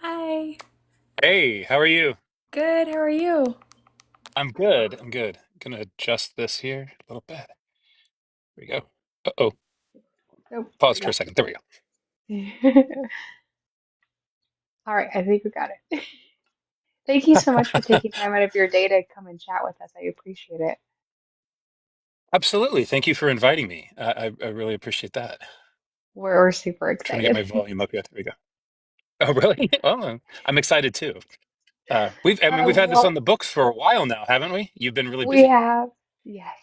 Hi. Hey, how are you? Good. How are you? I'm good. I'm good. Gonna adjust this here a little bit. There we go. Uh-oh. Oh, there Paused we for go. a second. There we go. All right, I think we got it. Thank you so much for taking time out of your day to come and chat with us. I appreciate it. Absolutely. Thank you for inviting me. I really appreciate that. We're super Trying to get excited. my volume up here. There we go. Oh, really? Oh, I'm excited too. We've had this on Well, the books for a while now, haven't we? You've been really we busy. have, yes.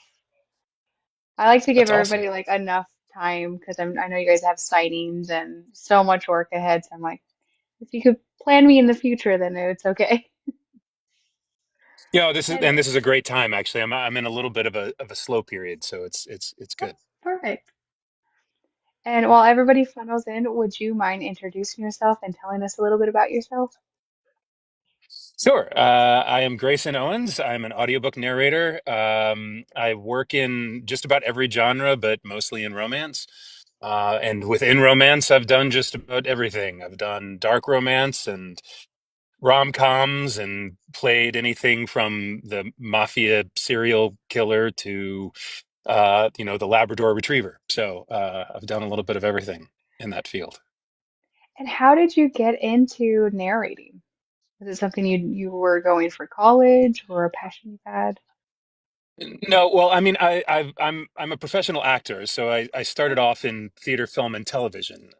I like to give That's awesome. everybody like enough time because I know you guys have signings and so much work ahead. So I'm like, if you could plan me in the future, then it's okay. And This is a great time actually. I'm in a little bit of a slow period, so it's oh, good. perfect. And Yeah. while everybody funnels in, would you mind introducing yourself and telling us a little bit about yourself? Sure. I am Grayson Owens. I'm an audiobook narrator. I work in just about every genre, but mostly in romance. And within romance, I've done just about everything. I've done dark romance and rom-coms and played anything from the mafia serial killer to, the Labrador Retriever. So I've done a little bit of everything in that field. And how did you get into narrating? Was it something you were going for college or a passion you had? No, well, I mean, I'm a professional actor, so I started Okay. off in theater, film, and television.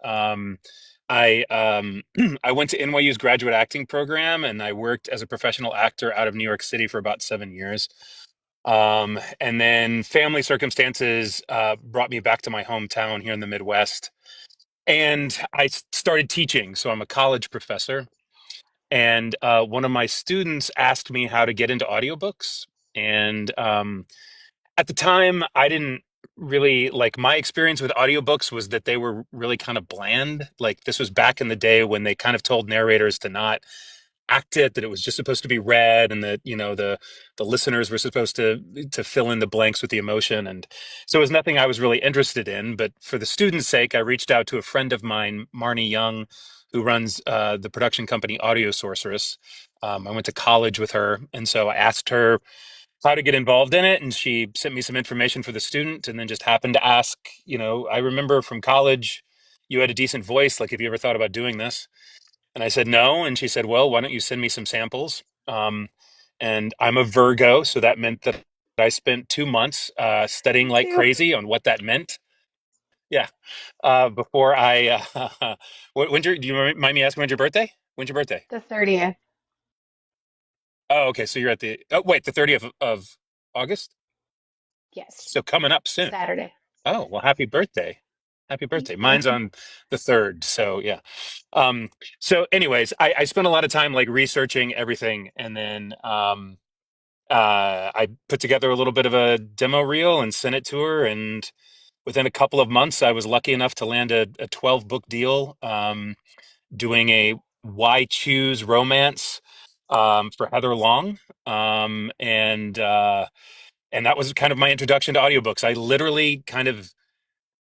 I I went to NYU's graduate acting program, and I worked as a professional actor out of New York City for about 7 years. And then family circumstances brought me back to my hometown here in the Midwest, and started teaching. So I'm a college professor, and one of my students asked me how to get into audiobooks, and at the time I didn't really like my experience with audiobooks was that they were really kind of bland. Like this was back in the day when they kind of told narrators to not act it, that it was just supposed to be read, and that the listeners were supposed to fill in the blanks with the emotion. And so it was nothing I was really interested in, but for the students' sake I reached out to a friend of mine, Marnie Young, who runs the production company Audio Sorceress. I went to college with her, and so I asked her how to get involved in it, and she sent me some information for the student, and then just happened to ask, I remember from college you had a decent voice, like have you ever thought about doing this? And I said no, and she said, well, why don't you send me some samples? And I'm a Virgo, so that meant that I spent 2 months studying Me like too. crazy on what that meant. Yeah. Before I when's your, do you mind me asking, when's your birthday? The 30th. Oh, okay, so you're at the, oh wait, the 30th of August, Yes, so coming up soon. Saturday. Oh, well, happy birthday. Happy Thank birthday. you. Mine's on the 3rd. So yeah. Um, so anyways, I spent a lot of time like researching everything, and then I put together a little bit of a demo reel and sent it to her, and within a couple of months I was lucky enough to land a 12 book deal, doing a Why Choose Romance for Heather Long. And that was kind of my introduction to audiobooks. I literally kind of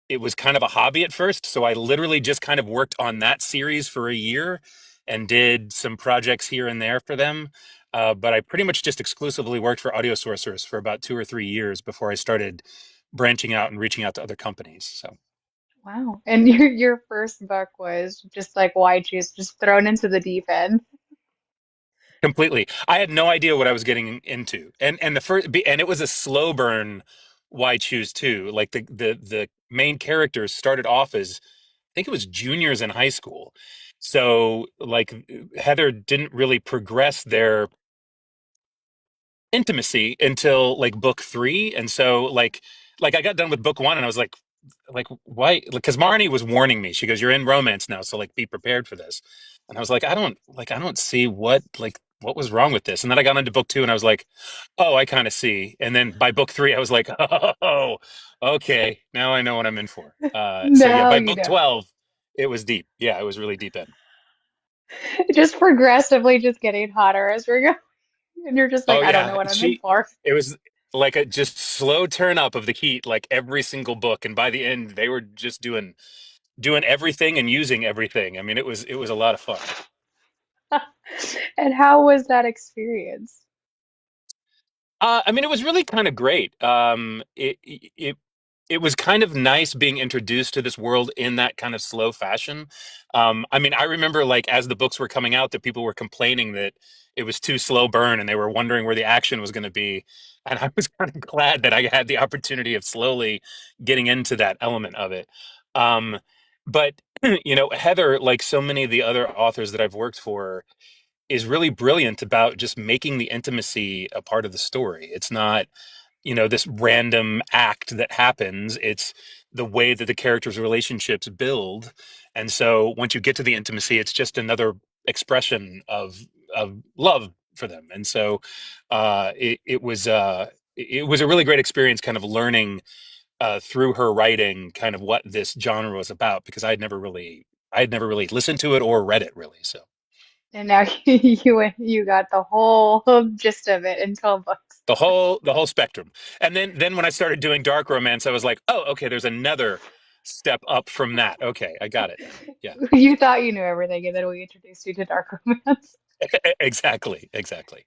it was kind of a hobby at first. So I literally just kind of worked on that series for a year and did some projects here and there for them. But I pretty much just exclusively worked for audio sorcerers for about 2 or 3 years before I started branching out and reaching out to other companies. So Wow. And your first book was just like why choose, just thrown into the deep end. completely, I had no idea what I was getting into, and and it was a slow burn. Why choose two? Like the main characters started off as, I think it was juniors in high school. So like Heather didn't really progress their intimacy until like book three. And so like I got done with book one and I was like why? Because Marnie was warning me. She goes, "You're in romance now, so like be prepared for this." And I was like, I don't see what was wrong with this. And then I got into book two and I was like, oh, I kind of see. And then by book three, I was like, oh, okay, now I know what I'm in for. So yeah, Now by you book know. 12, it was deep. Yeah, it was really deep in. Just progressively just getting hotter as we're going. And you're just like, Oh I don't know yeah, what I'm in for. it was like a just slow turn up of the heat, like every single book. And by the end, they were just doing everything and using everything. I mean, it was a lot of fun. And how was that experience? I mean, it was really kind of great. It was kind of nice being introduced to this world in that kind of slow fashion. I mean, I remember like as the books were coming out, that people were complaining that it was too slow burn, and they were wondering where the action was going to be. And I was kind of glad that I had the opportunity of slowly getting into that element of it. But Heather, like so many of the other authors that I've worked for, is really brilliant about just making the intimacy a part of the story. It's not, this random act that happens. It's the way that the characters' relationships build. And so once you get to the intimacy, it's just another expression of love for them. And so it was a really great experience kind of learning through her writing kind of what this genre was about, because I had never really listened to it or read it really. So And now you got the whole gist of it in 12 books. the whole spectrum. And then when I started doing dark romance, I was like, oh, okay, there's another step up from that. Okay, I got it now. Yeah. You thought you knew everything, and then we introduced you to dark romance. Exactly, exactly.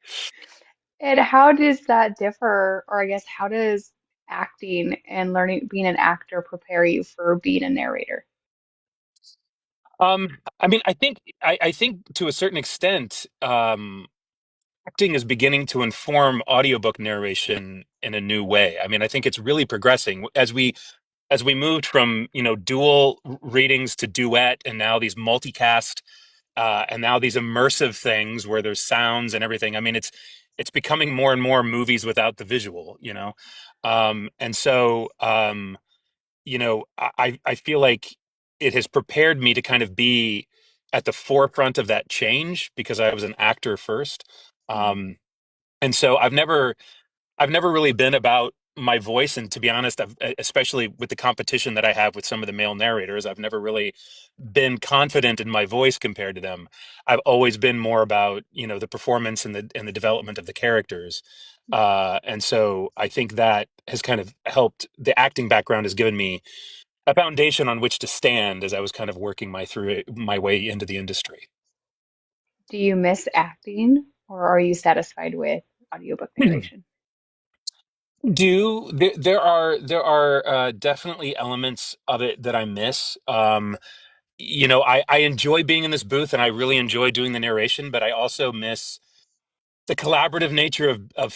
And how does that differ, or I guess how does acting and learning being an actor prepare you for being a narrator? I mean, I think to a certain extent, acting is beginning to inform audiobook narration in a new way. I mean, I think it's really progressing as we moved from, dual readings to duet, and now these multicast, and now these immersive things where there's sounds and everything. I mean, it's becoming more and more movies without the visual. And so I feel like it has prepared me to kind of be at the forefront of that change because I was an actor first. Mhm. Um, and so I've never really been about my voice, and to be honest, especially with the competition that I have with some of the male narrators, I've never really been confident in my voice compared to them. I've always been more about the performance and the development of the characters, and so I think that has kind of helped. The acting background has given me a foundation on which to stand as I was kind of working my way into the industry. Do you miss acting, or are you satisfied with audiobook narration? There are definitely elements of it that I miss. I enjoy being in this booth and I really enjoy doing the narration, but I also miss the collaborative nature of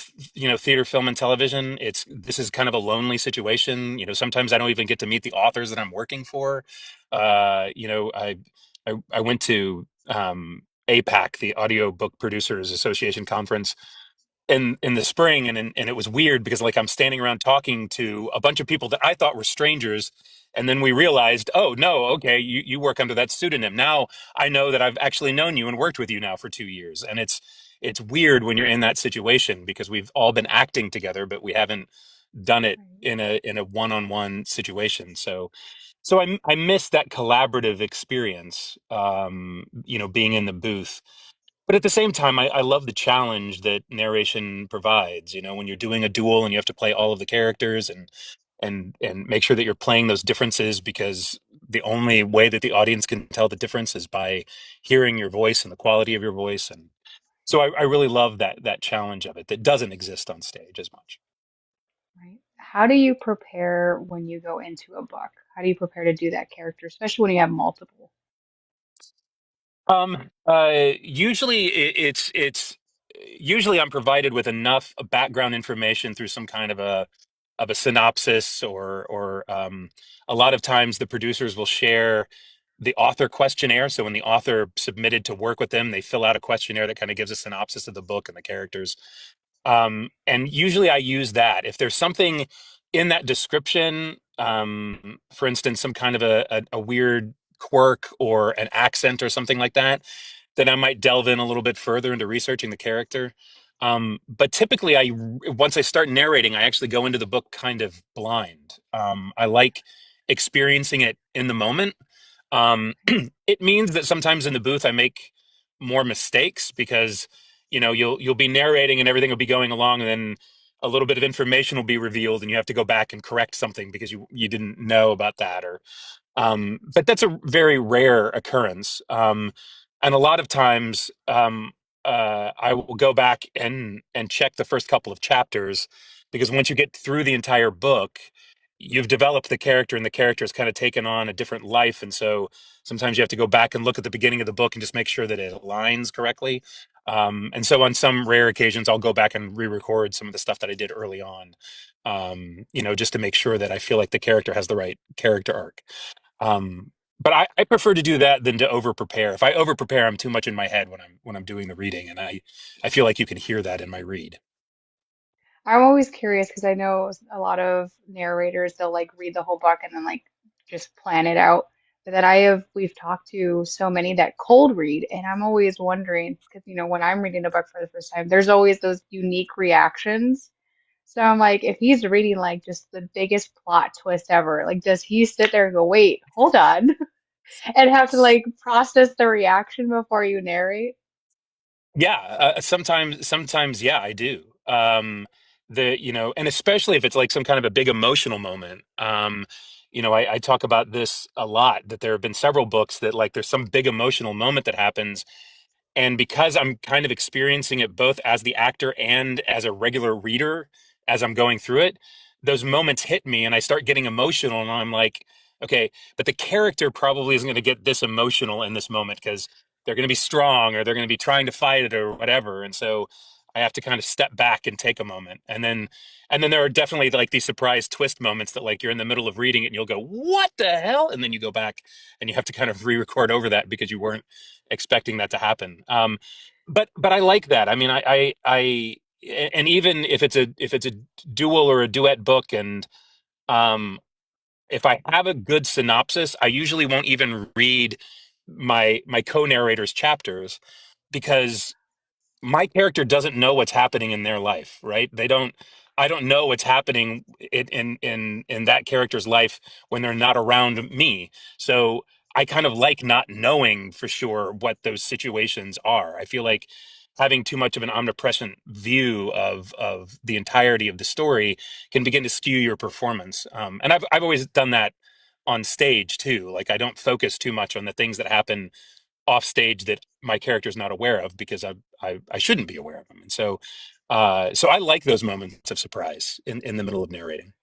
theater, film, and television. This is kind of a lonely situation. Sometimes I don't even get to meet the authors that I'm working for. I went to APAC, the Audiobook Producers Association conference, in the spring, and it was weird because like I'm standing around talking to a bunch of people that I thought were strangers, and then we realized, oh no, okay, you work under that pseudonym. Now I know that I've actually known you and worked with you now for 2 years, and it's weird when you're in that situation because we've all been acting together, but we haven't done it Right. in a one-on-one situation. So I miss that collaborative experience, being in the booth. But at the same time, I love the challenge that narration provides. When you're doing a duel and you have to play all of the characters and make sure that you're playing those differences, because the only way that the audience can tell the difference is by hearing your voice and the quality of your voice. And so I really love that challenge of it that doesn't exist on stage as much. Right. How do you prepare when you go into a book? How do you prepare to do that character, especially when you have multiple? Usually it's usually I'm provided with enough background information through some kind of a synopsis, or a lot of times the producers will share the author questionnaire. So when the author submitted to work with them, they fill out a questionnaire that kind of gives a synopsis of the book and the characters. And usually I use that. If there's something in that description, for instance, some kind of a weird quirk or an accent or something like that, then I might delve in a little bit further into researching the character. But typically, once I start narrating, I actually go into the book kind of blind. I like experiencing it in the moment. It means that sometimes in the booth I make more mistakes because you'll be narrating and everything will be going along, and then a little bit of information will be revealed and you have to go back and correct something because you didn't know about that, or but that's a very rare occurrence. And a lot of times, I will go back and check the first couple of chapters, because once you get through the entire book, you've developed the character, and the character has kind of taken on a different life. And so sometimes you have to go back and look at the beginning of the book and just make sure that it aligns correctly. And so on some rare occasions, I'll go back and re-record some of the stuff that I did early on, just to make sure that I feel like the character has the right character arc. But I prefer to do that than to over prepare. If I over prepare, I'm too much in my head when I'm doing the reading, and I feel like you can hear that in my read. I'm always curious because I know a lot of narrators, they'll like read the whole book and then like just plan it out. But then we've talked to so many that cold read, and I'm always wondering because, when I'm reading a book for the first time, there's always those unique reactions. So I'm like, if he's reading like just the biggest plot twist ever, like, does he sit there and go, wait, hold on, and have to like process the reaction before you narrate? Yeah, sometimes, yeah, I do. And especially if it's like some kind of a big emotional moment. I talk about this a lot, that there have been several books that, like, there's some big emotional moment that happens. And because I'm kind of experiencing it both as the actor and as a regular reader as I'm going through it, those moments hit me and I start getting emotional. And I'm like, okay, but the character probably isn't going to get this emotional in this moment because they're going to be strong, or they're going to be trying to fight it, or whatever. And so I have to kind of step back and take a moment. And then there are definitely like these surprise twist moments that, like, you're in the middle of reading it and you'll go, what the hell? And then you go back and you have to kind of re-record over that because you weren't expecting that to happen. But I like that. I mean, and even if it's a dual or a duet book, and um, if I have a good synopsis, I usually won't even read my co-narrator's chapters, because my character doesn't know what's happening in their life, right? I don't know what's happening in that character's life when they're not around me. So I kind of like not knowing for sure what those situations are. I feel like having too much of an omnipresent view of the entirety of the story can begin to skew your performance. And I've always done that on stage too. Like, I don't focus too much on the things that happen off stage that my character's not aware of, because I shouldn't be aware of them. And so I like those moments of surprise in the middle of narrating.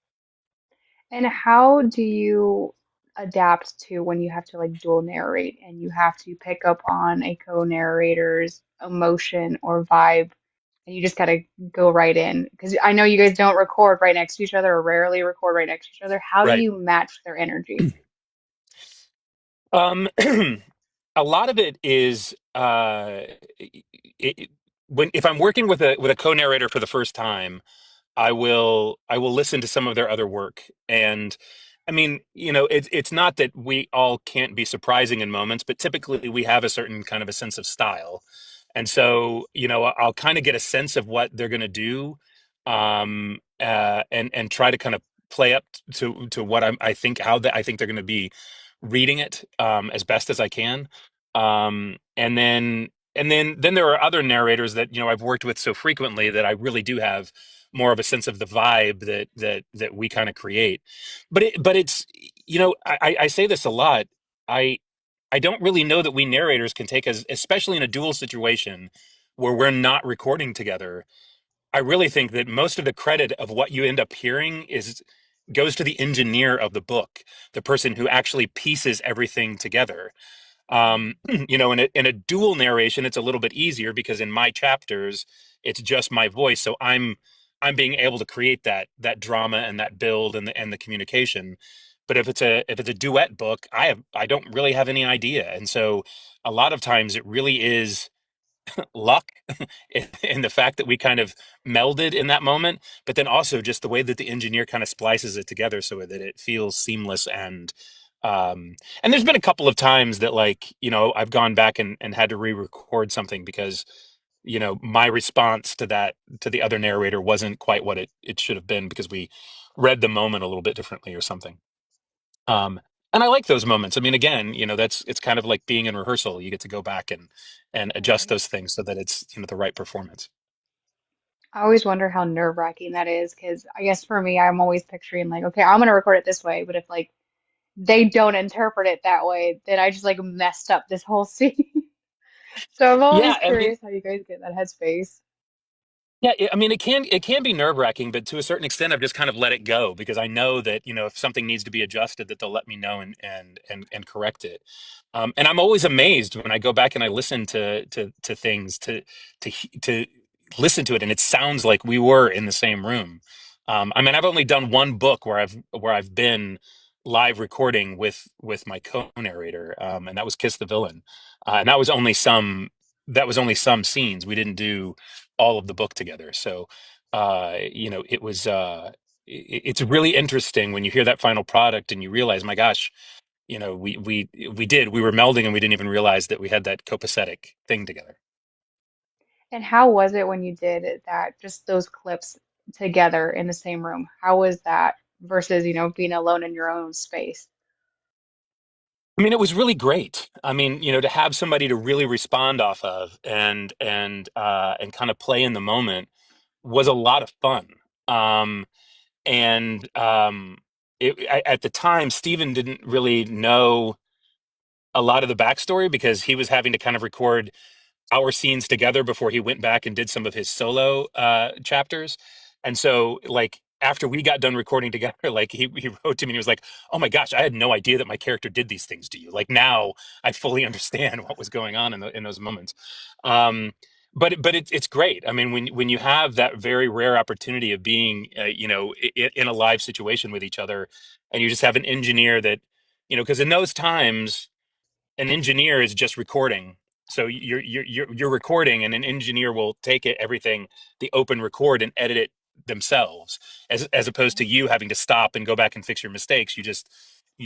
And how do you adapt to when you have to like dual narrate and you have to pick up on a co-narrator's emotion or vibe and you just gotta go right in? Because I know you guys don't record right next to each other or rarely record right next to each other. How do Right. you match their energy? Um, a lot of it is, it, when if I'm working with a co-narrator for the first time, I will listen to some of their other work. And I mean, it's not that we all can't be surprising in moments, but typically we have a certain kind of a sense of style. And so, I'll kind of get a sense of what they're going to do, and try to kind of play up to what I think, I think they're going to be reading it, as best as I can. And then there are other narrators that, I've worked with so frequently that I really do have more of a sense of the vibe that we kind of create. But it's, I say this a lot. I I don't really know that we narrators can take us, especially in a dual situation where we're not recording together. I really think that most of the credit of what you end up hearing is goes to the engineer of the book, the person who actually pieces everything together. In a dual narration, it's a little bit easier because in my chapters, it's just my voice. So I'm being able to create that drama and that build and the communication. But if it's a duet book, I don't really have any idea. And so a lot of times it really is luck in the fact that we kind of melded in that moment, but then also just the way that the engineer kind of splices it together so that it feels seamless. And there's been a couple of times that, like, I've gone back and had to re-record something because, my response to the other narrator wasn't quite what it should have been, because we read the moment a little bit differently or something. Um, and I like those moments. I mean, again, it's kind of like being in rehearsal. You get to go back and adjust Right. those things so that it's, the right performance. I always wonder how nerve-wracking that is because I guess for me, I'm always picturing like, okay, I'm gonna record it this way, but if like they don't interpret it that way, then I just like messed up this whole scene. So I'm Yeah, always I mean, curious how you guys get in that headspace. yeah, I mean, it can be nerve-wracking, but to a certain extent, I've just kind of let it go because I know that, if something needs to be adjusted, that they'll let me know and correct it. And I'm always amazed when I go back and I listen to things to listen to it, and it sounds like we were in the same room. I mean, I've only done one book where I've been live recording with my co-narrator, and that was Kiss the Villain, and that was only some scenes. We didn't do all of the book together. So, it's really interesting when you hear that final product and you realize, my gosh, we were melding and we didn't even realize that we had that copacetic thing together. And how was it when you did that, just those clips together in the same room? How was that versus, being alone in your own space? I mean, it was really great. I mean, to have somebody to really respond off of and kind of play in the moment was a lot of fun. And at the time, Stephen didn't really know a lot of the backstory because he was having to kind of record our scenes together before he went back and did some of his solo chapters. And so, like, after we got done recording together, like, he wrote to me and he was like, "Oh my gosh, I had no idea that my character did these things to you. Like, now I fully understand what was going on in those moments." Um, but it's great. I mean, when you have that very rare opportunity of being, in a live situation with each other, and you just have an engineer that, because in those times an engineer is just recording. So you're recording, and an engineer will take everything, the open record, and edit it themselves, as opposed to you having to stop and go back and fix your mistakes. You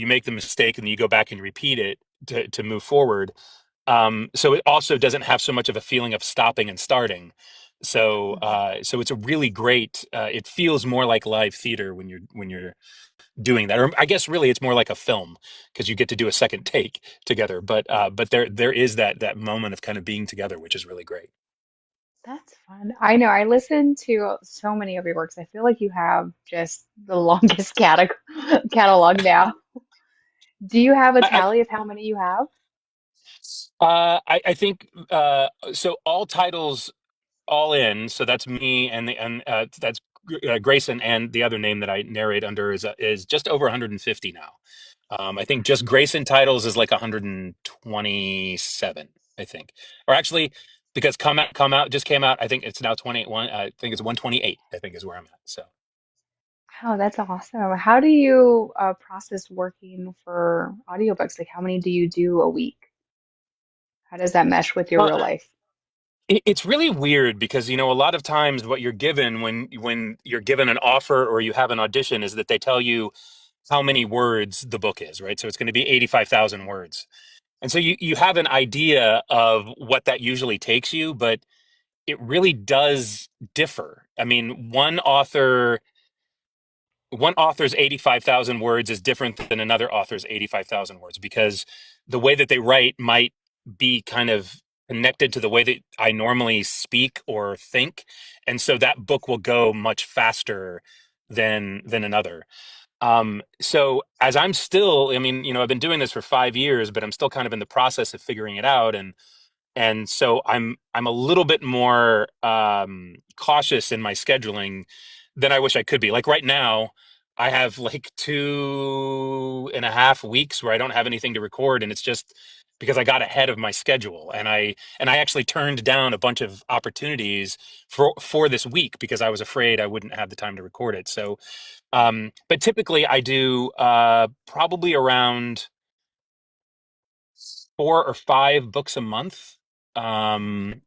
make the mistake and then you go back and repeat it to move forward. So it also doesn't have so much of a feeling of stopping and starting. So Mhm. so it's a really great. It feels more like live theater when you're doing that. Or I guess really it's more like a film because you get to do a second take together. But there is that moment of kind of being together, which is really great. That's fun. I know. I listen to so many of your works. I feel like you have just the longest catalog now. Do you have a I tally of how many you have? I think so. All titles all in. So that's me and that's Grayson, and the other name that I narrate under is just over 150 now. I think just Grayson titles is like 127, I think. Or actually, because come out just came out, I think it's now 21. I think it's 128, I think is where I'm at. So Oh, that's awesome. How do you process working for audiobooks? Like, how many do you do a week? How does that mesh with your well, real life? it's really weird because a lot of times what you're given when you're given an offer or you have an audition is that they tell you how many words the book is, right? So it's going to be 85,000 words. And so you have an idea of what that usually takes you, but it really does differ. I mean, one author's 85,000 words is different than another author's 85,000 words because the way that they write might be kind of connected to the way that I normally speak or think. And so that book will go much faster than another. So as I'm still, I mean, I've been doing this for 5 years, but I'm still kind of in the process of figuring it out. And so I'm a little bit more cautious in my scheduling than I wish I could be. Like right now, I have like 2.5 weeks where I don't have anything to record, and it's just because I got ahead of my schedule, and I actually turned down a bunch of opportunities for this week because I was afraid I wouldn't have the time to record it. So, but typically I do probably around 4 or 5 books a month. Um,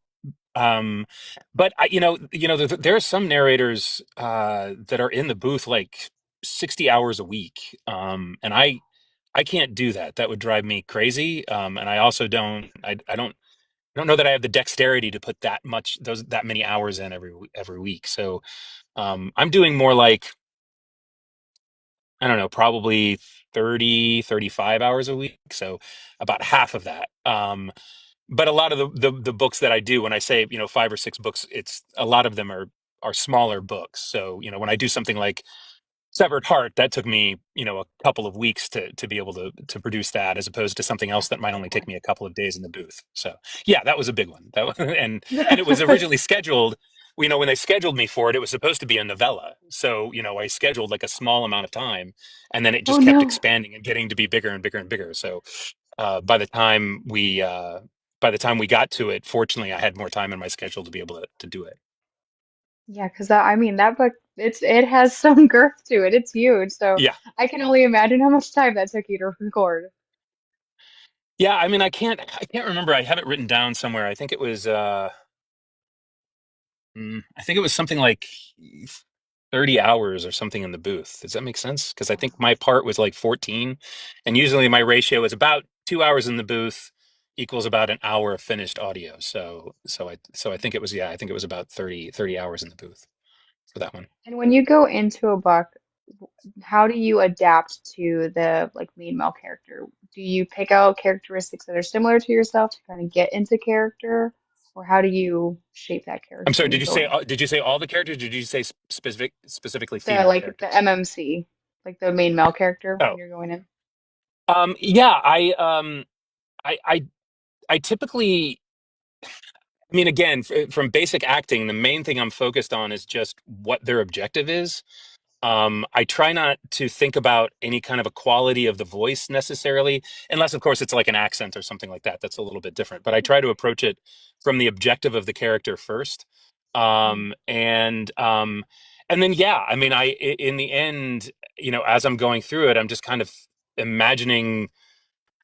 um, but there are some narrators that are in the booth like 60 hours a week, and I can't do that. That would drive me crazy. And I also don't know that I have the dexterity to put that many hours in every week. So I'm doing more like I don't know, probably 30, 35 hours a week. So about half of that. But a lot of the books that I do, when I say, 5 or 6 books, it's a lot of them are smaller books. So, when I do something like Severed Heart, that took me, a couple of weeks to be able to produce that, as opposed to something else That's that a might big only take one. me a couple of days in the booth. So yeah, that was a big one. That was, and it was originally scheduled. When they scheduled me for it, it was supposed to be a novella. So I scheduled like a small amount of time, and then it Oh just kept no. expanding and getting to be bigger and bigger and bigger. So by the time we got to it, fortunately, I had more time in my schedule to be able to do it. Yeah, because I mean that book it has some girth to it. It's huge, so Yeah, I can only imagine how much time that took you to record. yeah. I mean, I can't remember. I have it written down somewhere. I think it was something like 30 hours or something in the booth. Does that make sense? Because I think my part was like 14, and usually my ratio is about 2 hours in the booth equals about an hour of finished audio. So I think it was, yeah, I think it was about 30 hours in the booth for that one. And when you go into a book, how do you adapt to the like main male character? Do you pick out characteristics that are similar to yourself to kind of get into character, or how do you shape that I'm character sorry, when did you you go say in? did you say all the characters? Or did you say specifically The female like the characters? MMC, like the main male character when Oh, you're going in. yeah, I typically, I mean, again, from basic acting, the main thing I'm focused on is just what their objective is. I try not to think about any kind of a quality of the voice necessarily, unless, of course, it's like an accent or something like that. That's a little bit different. But I try to approach it from the objective of the character first. Mm. And then, yeah, I mean, in the end, as I'm going through it, I'm just kind of imagining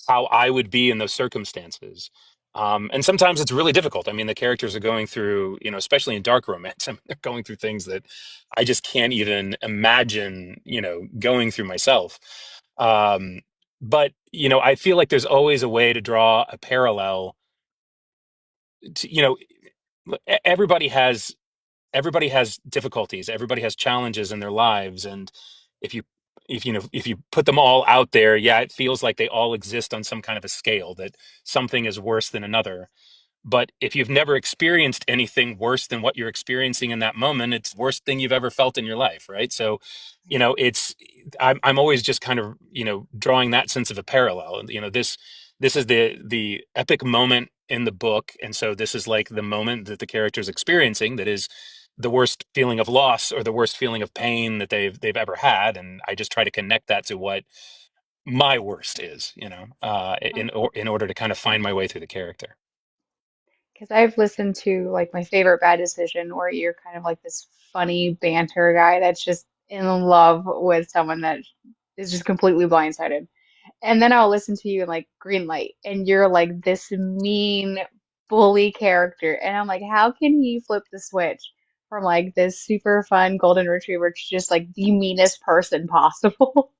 how I would be in those circumstances. And sometimes it's really difficult. I mean, the characters are going through, especially in dark romance, I mean, they're going through things that I just can't even imagine, going through myself. Um, but, I feel like there's always a way to draw a parallel to, everybody has difficulties, everybody has challenges in their lives, and if you if you put them all out there, yeah, it feels like they all exist on some kind of a scale, that something is worse than another. But if you've never experienced anything worse than what you're experiencing in that moment, it's the worst thing you've ever felt in your life, right? So, it's I'm always just kind of drawing that sense of a parallel. And this is the epic moment in the book, and so this is like the moment that the character's experiencing, that is the worst feeling of loss or the worst feeling of pain that they've ever had, and I just try to connect that to what my worst is, in order to kind of find my way through the character. Because I've listened to like my favorite bad decision, where you're kind of like this funny banter guy that's just in love with someone that is just completely blindsided. And then I'll listen to you in like Green Light, and you're like this mean bully character. And I'm like, how can he flip the switch from like this super fun golden retriever to just like the meanest person possible?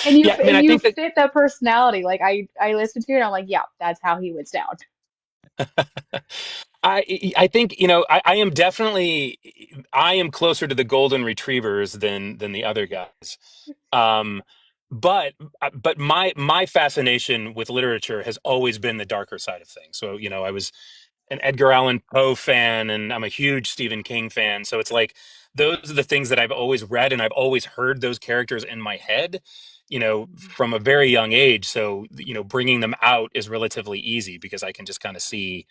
And Yeah, I mean, and I you think that fit that personality. Like I listened to it and I'm like, yeah, that's how he would sound. I think, I am closer to the golden retrievers than the other guys. Um, but but my fascination with literature has always been the darker side of things. So, I was an Edgar Allan Poe fan, and I'm a huge Stephen King fan. So it's like those are the things that I've always read, and I've always heard those characters in my head, from a very young age. So, bringing them out is relatively easy because I can just kind of see,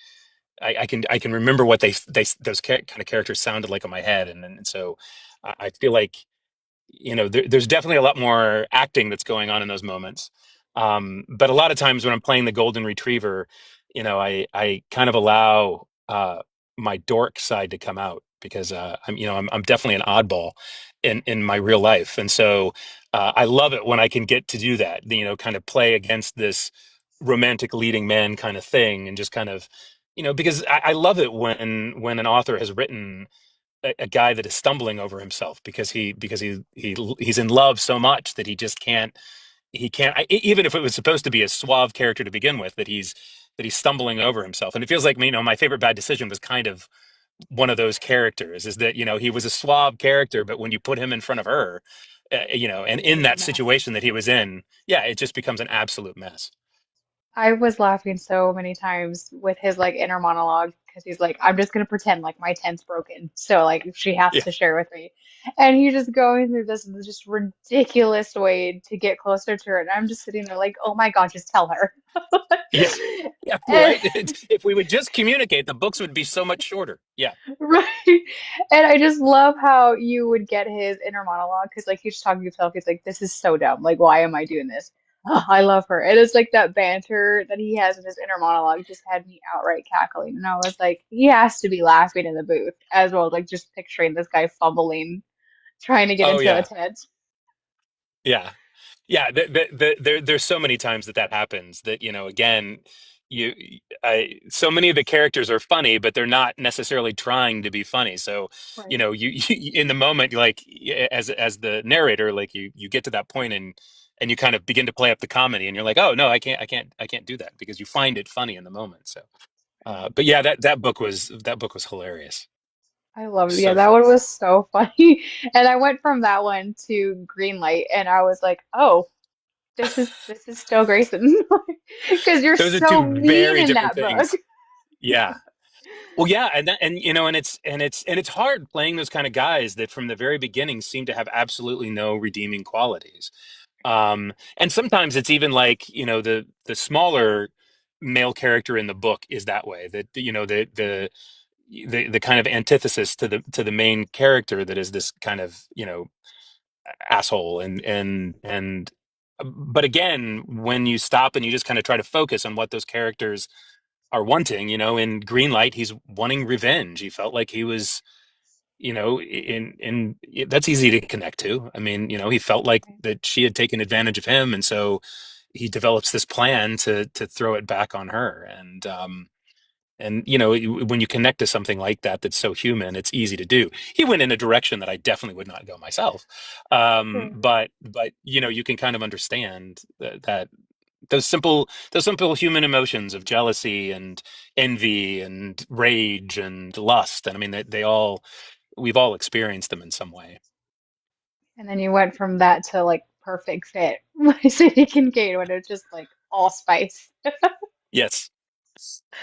I can remember what those kind of characters sounded like in my head, and so I feel like, there's definitely a lot more acting that's going on in those moments. But a lot of times when I'm playing the golden retriever, I kind of allow my dork side to come out, because I'm definitely an oddball in my real life, and so I love it when I can get to do that. Kind of play against this romantic leading man kind of thing, and just kind of, because I love it when an author has written a guy that is stumbling over himself, because he's in love so much that he can't, even if it was supposed to be a suave character to begin with, that he's stumbling over himself. And it feels like me, my favorite bad decision was kind of one of those characters, is that he was a suave character, but when you put him in front of her, and It in was a that mess. situation that he was in, yeah, it just becomes an absolute mess. I was laughing so many times with his like inner monologue because he's like, I'm just gonna pretend like my tent's broken, so like she has Yeah. to share with me, and he's just going through this just ridiculous way to get closer to her, and I'm just sitting there like, oh my God, just tell her. Yeah. Yeah. And Right. If we would just communicate, the books would be so much shorter. Yeah. right. And I just love how you would get his inner monologue because, like, he's just talking to himself. He's like, this is so dumb. Like, why am I doing this? Oh, I love her. And it's like that banter that he has in his inner monologue just had me outright cackling. And I was like, he has to be laughing in the booth as well, like, just picturing this guy fumbling, trying to get Oh, into a yeah. tent. Yeah. Yeah, there's so many times that that happens that, again, you, so many of the characters are funny, but they're not necessarily trying to be funny. So, Right. you in the moment, like as the narrator, like you get to that point and you kind of begin to play up the comedy, and you're like, oh no, I can't do that because you find it funny in the moment. So, but yeah, that book was hilarious, I love it. Yeah, so that funny. one was so funny. And I went from that one to Green Light, and I was like, oh, this is still Grayson. Because you're Those are so two mean very in different that book. things. Yeah. Well, yeah, and it's hard playing those kind of guys that from the very beginning seem to have absolutely no redeeming qualities. And sometimes it's even like, the smaller male character in the book is that way. That the kind of antithesis to the main character that is this kind of, asshole and but again, when you stop and you just kind of try to focus on what those characters are wanting, in Greenlight, he's wanting revenge. He felt like he was, in that's easy to connect to. I mean, he felt like that she had taken advantage of him, and so he develops this plan to throw it back on her. And when you connect to something like that that's so human, it's easy to do. He went in a direction that I definitely would not go myself. Right. But you can kind of understand that those simple human emotions of jealousy and envy and rage and lust. And I mean, we've all experienced them in some way. And then you went from that to like perfect fit by Sadie Kincaid when it's just like all spice. Yes.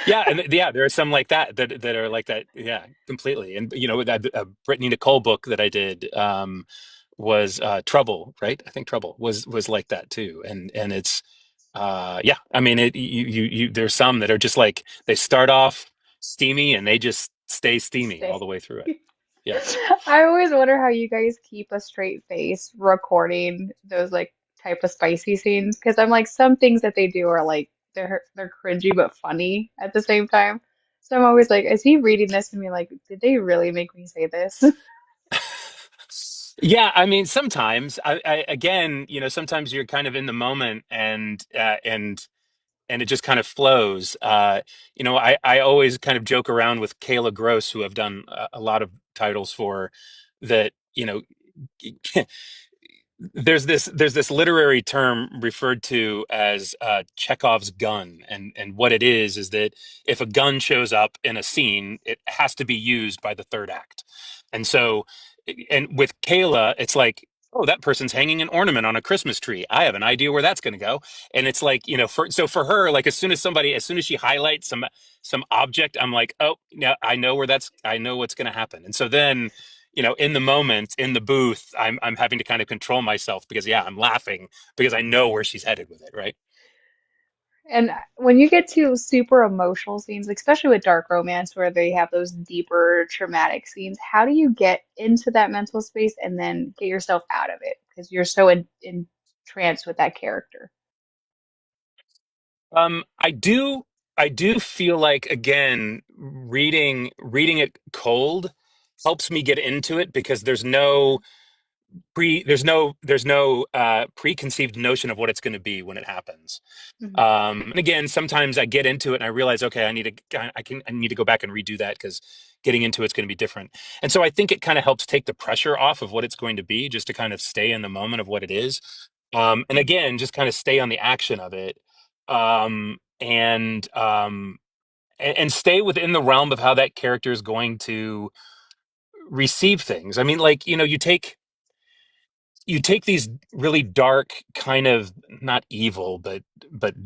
Yeah, and yeah, there are some like that are like that. Yeah, completely. And that Brittany Nicole book that I did, was Trouble, right? I think Trouble was like that too. And it's yeah, I mean, there's some that are just like they start off steamy and they just stay steamy all Stay. the way through it. Yeah. I always wonder how you guys keep a straight face recording those like type of spicy scenes because I'm like some things that they do are like they're cringy but funny at the same time. So I'm always like, is he reading this and be like, did they really make me say this? Yeah, I mean, sometimes again, sometimes you're kind of in the moment and it just kind of flows. I always kind of joke around with Kayla Gross, who I've done a lot of titles for, that there's this literary term referred to as Chekhov's gun, and what it is that if a gun shows up in a scene, it has to be used by the third act. And so, and with Kayla, it's like, oh, that person's hanging an ornament on a Christmas tree. I have an idea where that's going to go. And it's like, for her, like as soon as she highlights some object, I'm like, oh, yeah, I know what's going to happen. And so then, in the moment, in the booth, I'm having to kind of control myself because, yeah, I'm laughing because I know where she's headed with it, right? And when you get to super emotional scenes, like, especially with dark romance where they have those deeper traumatic scenes, how do you get into that mental space and then get yourself out of it? Because you're so entranced with that character. I do feel like, again, reading it cold helps me get into it because there's no preconceived notion of what it's going to be when it happens. Mhm. And again, sometimes I get into it and I realize, okay, I need to go back and redo that because getting into it's going to be different. And so I think it kind of helps take the pressure off of what it's going to be, just to kind of stay in the moment of what it is. And again, just kind of stay on the action of it. And stay within the realm of how that character is going to receive things. I mean, like, you take these really dark, kind of not evil, but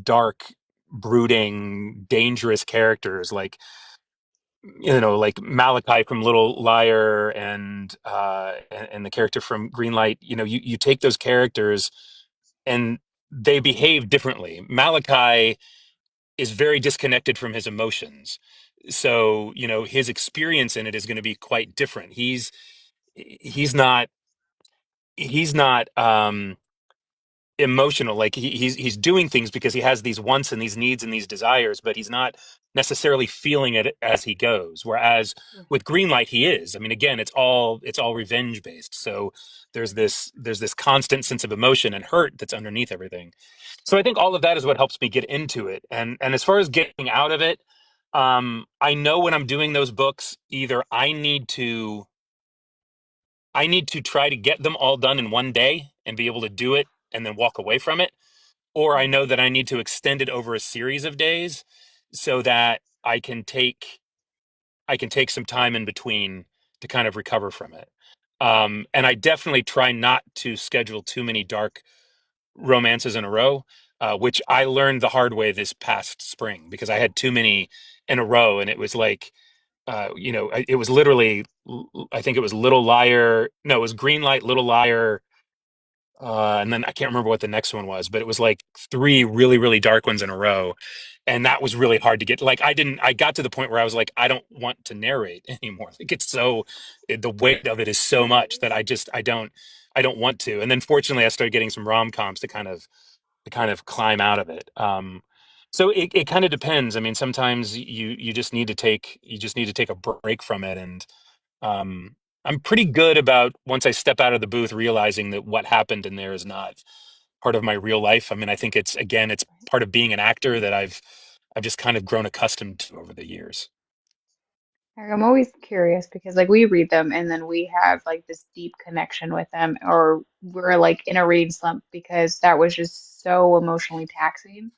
dark, brooding, dangerous characters like like Malachi from Little Liar and the character from Greenlight, you take those characters and they behave differently. Malachi is very disconnected from his emotions. So, his experience in it is going to be quite different. He's not he's not emotional. Like he's doing things because he has these wants and these needs and these desires, but he's not necessarily feeling it as he goes. Whereas with Greenlight, he is. I mean, again, it's all revenge based. So there's this constant sense of emotion and hurt that's underneath everything. So I think all of that is what helps me get into it. And as far as getting out of it, I know when I'm doing those books, either I need to try to get them all done in one day and be able to do it and then walk away from it, or I know that I need to extend it over a series of days so that I can take some time in between to kind of recover from it. And I definitely try not to schedule too many dark romances in a row, which I learned the hard way this past spring because I had too many in a row, and it was like, it was literally, I think it was Little Liar. No, it was Greenlight, Little Liar, and then I can't remember what the next one was, but it was like three really, really dark ones in a row. And that was really hard to get. Like, I got to the point where I was like, I don't want to narrate anymore. Like, the weight of it is so much that I don't want to. And then fortunately, I started getting some rom-coms to kind of climb out of it. So it kind of depends. I mean, sometimes you just need to take a break from it, and um, I'm pretty good about once I step out of the booth, realizing that what happened in there is not part of my real life. I mean, I think it's part of being an actor that I've just kind of grown accustomed to over the years. I'm always curious because like we read them and then we have like this deep connection with them, or we're like in a read slump because that was just so emotionally taxing.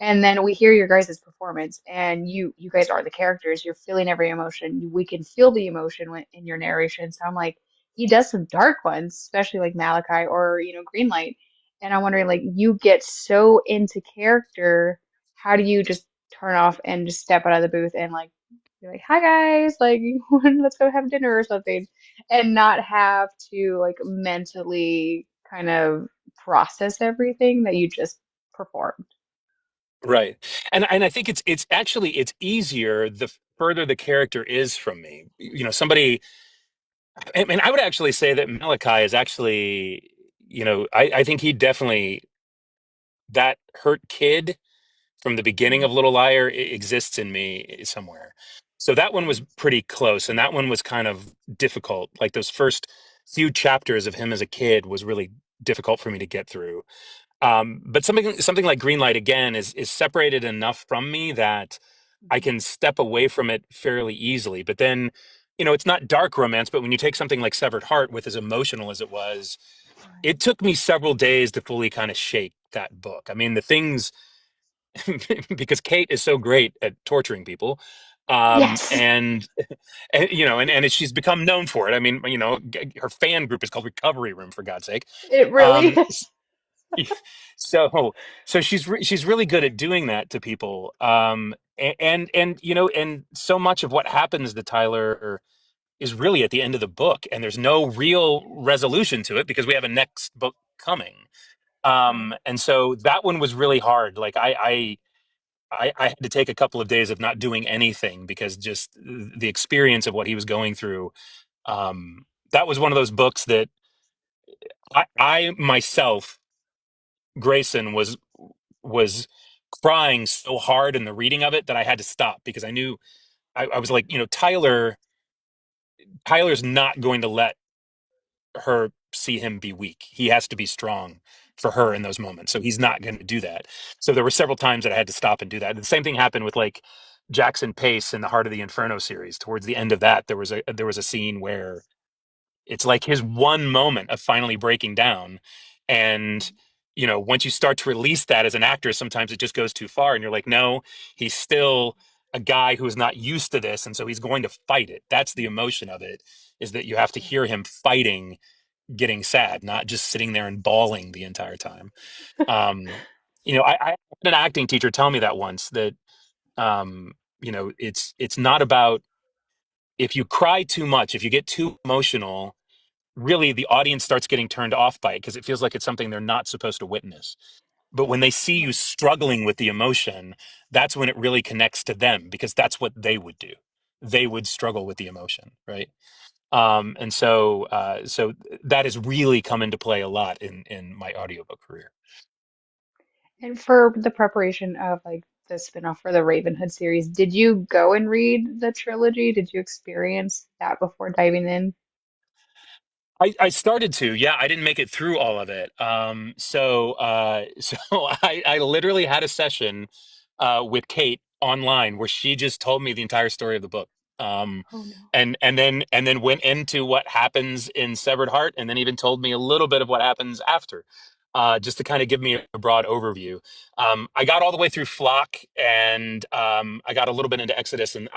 And then we hear your guys' performance, and you guys are the characters. You're feeling every emotion. We can feel the emotion in your narration. So I'm like, he does some dark ones, especially like Malachi or Greenlight. And I'm wondering, like, you get so into character, how do you just turn off and just step out of the booth and like be like, "Hi guys, like, let's go have dinner or something," and not have to like mentally kind of process everything that you just performed. Right. And I think it's easier the further the character is from me. Somebody, I mean, I would actually say that Malachi is actually, I think he definitely, that hurt kid from the beginning of Little Liar exists in me somewhere. So that one was pretty close, and that one was kind of difficult. Like those first few chapters of him as a kid was really difficult for me to get through. But something like Greenlight again is separated enough from me that I Mhm. can step away from it fairly easily. But then, it's not dark romance, but when you take something like Severed Heart with as emotional as it was, Right. it took me several days to fully kind of shake that book. I mean, the things because Kate is so great at torturing people. Yes, And she's become known for it. I mean, her fan group is called Recovery Room, for God's sake. it really Um, is. so she's really good at doing that to people. And so much of what happens to Tyler is really at the end of the book, and there's no real resolution to it because we have a next book coming. Right. And so that one was really hard. Like I had to take a couple of days of not doing anything because just the experience of what he was going through. That was one of those books that I myself, Grayson, was crying so hard in the reading of it that I had to stop because I knew I was like, Tyler's not going to let her see him be weak. He has to be strong for her in those moments. So he's not going to do that. So there were several times that I had to stop and do that. And the same thing happened with like Jackson Pace in the Heart of the Inferno series. Towards the end of that, there was a scene where it's like his one moment of finally breaking down. And once you start to release that as an actor, sometimes it just goes too far and you're like, no, he's still a guy who is not used to this, and so he's going to fight it. That's the emotion of it, is that you have to hear him fighting getting sad, not just sitting there and bawling the entire time. I had an acting teacher tell me that once that it's not about if you cry too much, if you get too emotional, really the audience starts getting turned off by it because it feels like it's something they're not supposed to witness. But when they see you Right. struggling with the emotion, that's when it really connects to them because that's what they would do. They would struggle with the emotion, right? So that has really come into play a lot in my audiobook career. And for the preparation of like the spinoff for the Ravenhood series, did you go and read the trilogy? Did you experience that before diving in? I started to, yeah. I didn't make it through all of it. So I literally had a session with Kate online where she just told me the entire story of the book. Um, Oh no. and then went into what happens in Severed Heart, and then even told me a little bit of what happens after, just to kind of give me a broad overview. I got all the way through Flock, and I got a little bit into Exodus, and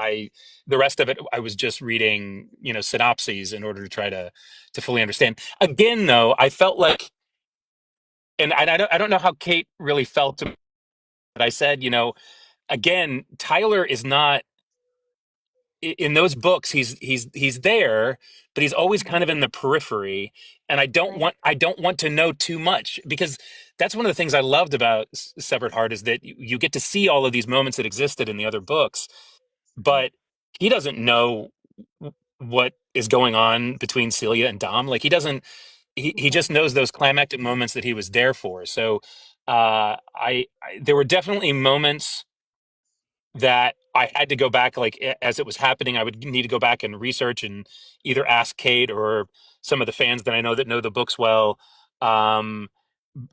the rest of it I was just reading, synopses in order to try to fully understand. Again, though, I felt like, and I don't know how Kate really felt, but I said, again, Tyler is not in those books. He's there, but he's always kind Mhm. of in the periphery, and Right. I don't want to know too much because that's one of the things I loved about Severed Heart is that you get to see all of these moments that existed in the other books, Right. but he doesn't know what is going on between Celia and Dom. Like he Right. just knows those climactic moments that he was there for. So there were definitely moments that I had to go back, like as it was happening. I would need to go back and research and either ask Kate or some of the fans that I know that know the books well. Um,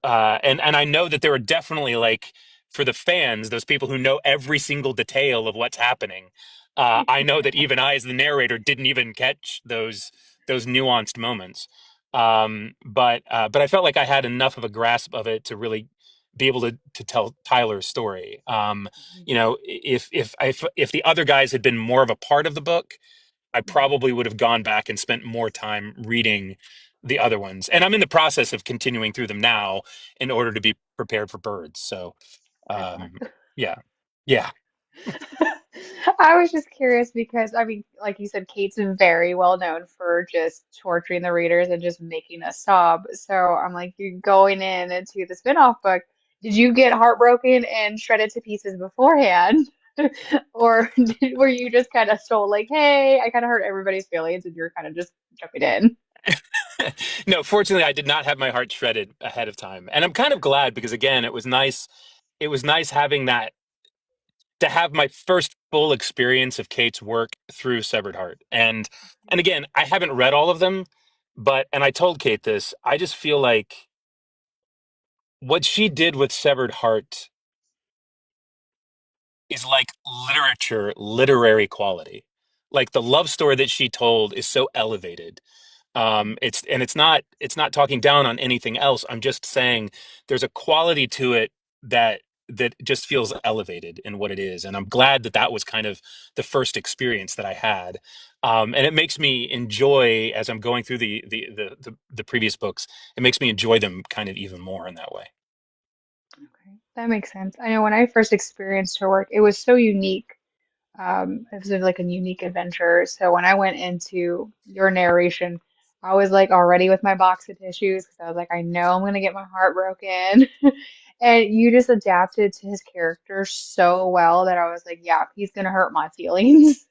and I know that there are definitely, like, for the fans, those people who know every single detail of what's happening. I know that even I, as the narrator, didn't even catch those nuanced moments. But I felt like I had enough of a grasp of it to really be able to tell Tyler's story. If the other guys had been more of a part of the book, I Mhm. probably would have gone back and spent more time reading the other ones. And I'm in the process of continuing through them now in order to be prepared for birds. So, Good um, luck. yeah, yeah, I was just curious because, I mean, like you said, Kate's very well known for just torturing the readers and just making us sob. So I'm like, you're going in into the spinoff book. Did you get heartbroken and shredded to pieces beforehand? Or were you just kind of so like, hey, I kind of hurt everybody's feelings and you're kind of just jumping in? no, fortunately, I did not have my heart shredded ahead of time. And I'm kind of glad because, again, it was nice. It was nice having that, to have my first full experience of Kate's work through Severed Heart. And again, I haven't read all of them, and I told Kate this, I just feel like what she did with Severed Heart is like literature, literary quality. Like the love story that she told is so elevated. It's not talking down on anything else. I'm just saying there's a quality to it that just feels elevated in what it is, and I'm glad that that was kind of the first experience that I had. And it makes me enjoy, as I'm going through the previous books, it makes me enjoy them kind of even more in that way. Okay, that makes sense. I know when I first experienced her work, it was so unique. It was like a unique adventure. So when I went into your narration, I was like already with my box of tissues because I was like, I know I'm gonna get my heart broken. And you just adapted to his character so well that I was like, yeah, he's gonna hurt my feelings.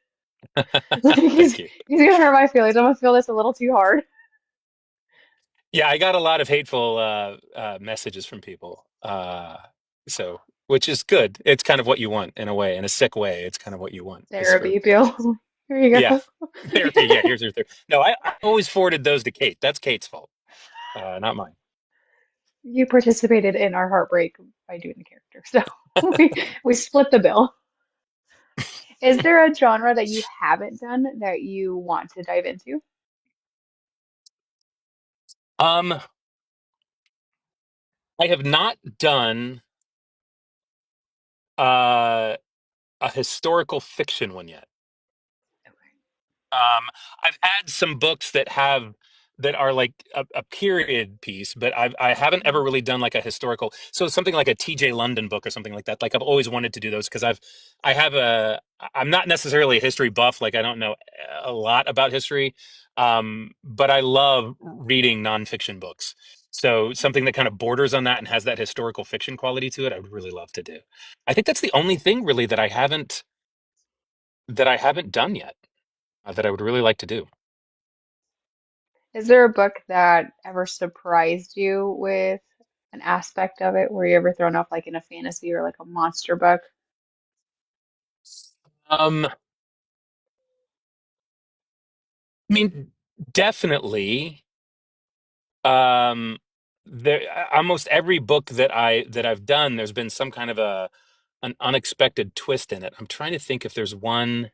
Like Thank you. he's gonna hurt my feelings. I'm gonna feel this a little too hard. Yeah, I got a lot of hateful messages from people. Which is good. It's kind of what you want in a way, in a sick way. It's kind of what you want is for, Therapy feel. Here you yeah, go. therapy. Yeah, here's your therapy. No, I always forwarded those to Kate. That's Kate's fault, not mine. You participated in our heartbreak by doing the character. So we split the bill. Is there a genre that you haven't done that you want to dive into? Um, I have not done uh, a historical fiction one yet. Okay. Um, I've had some books that have that are like a period piece, but I haven't ever Mhm. really done like a historical. So something like a TJ London book or something like that. Like I've always wanted to do those because I have a I'm not necessarily a history buff. Like I don't know a lot about history, but I love reading nonfiction books. So something that kind of borders on that and has that historical fiction quality to it, I would really love to do. I think that's the only thing really that I haven't done yet that I would really like to do. Is there a book that ever surprised you with an aspect of it? Were you ever thrown off like in a fantasy or like a monster book? Um, I mean, definitely. Um, there almost every book that I've done, there's been some kind of a an unexpected twist in it. I'm trying to think if there's one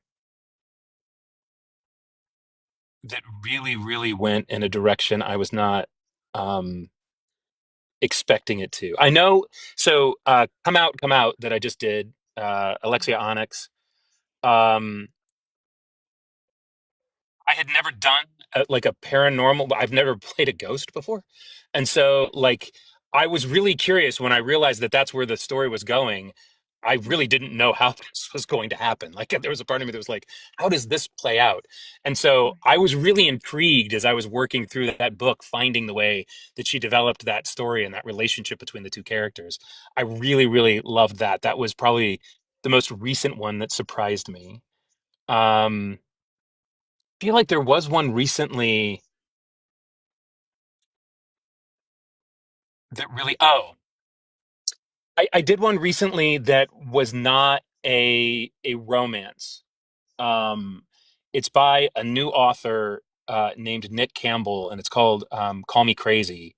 that really, really went in a direction I was not um expecting it to. I know so Come Out that I just did, Alexia Onyx. Um I had never done like a paranormal. I've never played a ghost before, and so like I was really curious when I realized that that's where the story was going. I really didn't know how this was going to happen. Like there was a part of me that was like, "How does this play out?" And so I was really intrigued as I was working through that book, finding the way that she developed that story and that relationship between the two characters. I really, really loved that. That was probably the most recent one that surprised me. Um, feel like there was one recently that really I did one recently that was not a romance. Um it's by a new author named Nick Campbell, and it's called Call Me Crazy.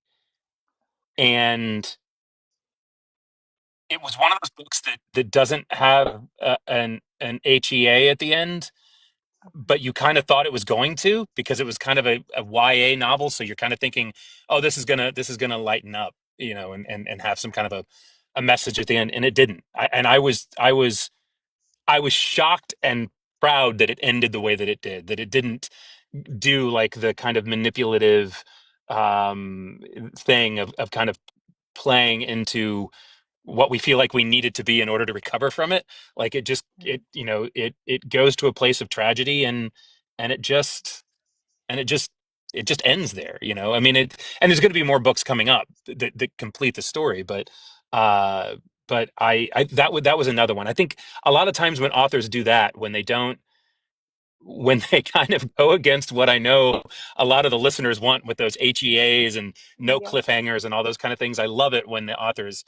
And it was one of those books that doesn't have an HEA at the end, but you kind of thought it was going to because it was kind of a YA novel. So you're kind of thinking, oh, this is gonna lighten up, and have some kind of a message at the end, and it didn't. I was shocked and proud that it ended the way that it did. That it didn't do like the kind of manipulative um, thing of kind of playing into what we feel like we need it to be in order to recover from it. Like it just it goes to a place of tragedy, and it just ends there. I mean it, and there's going to be more books coming up that complete the story, uh but I that was another one. I think a lot of times when authors do that, when they kind of go against what I know a lot of the listeners want with those HEAs and no Yep. cliffhangers and all those kind of things. I love it when the authors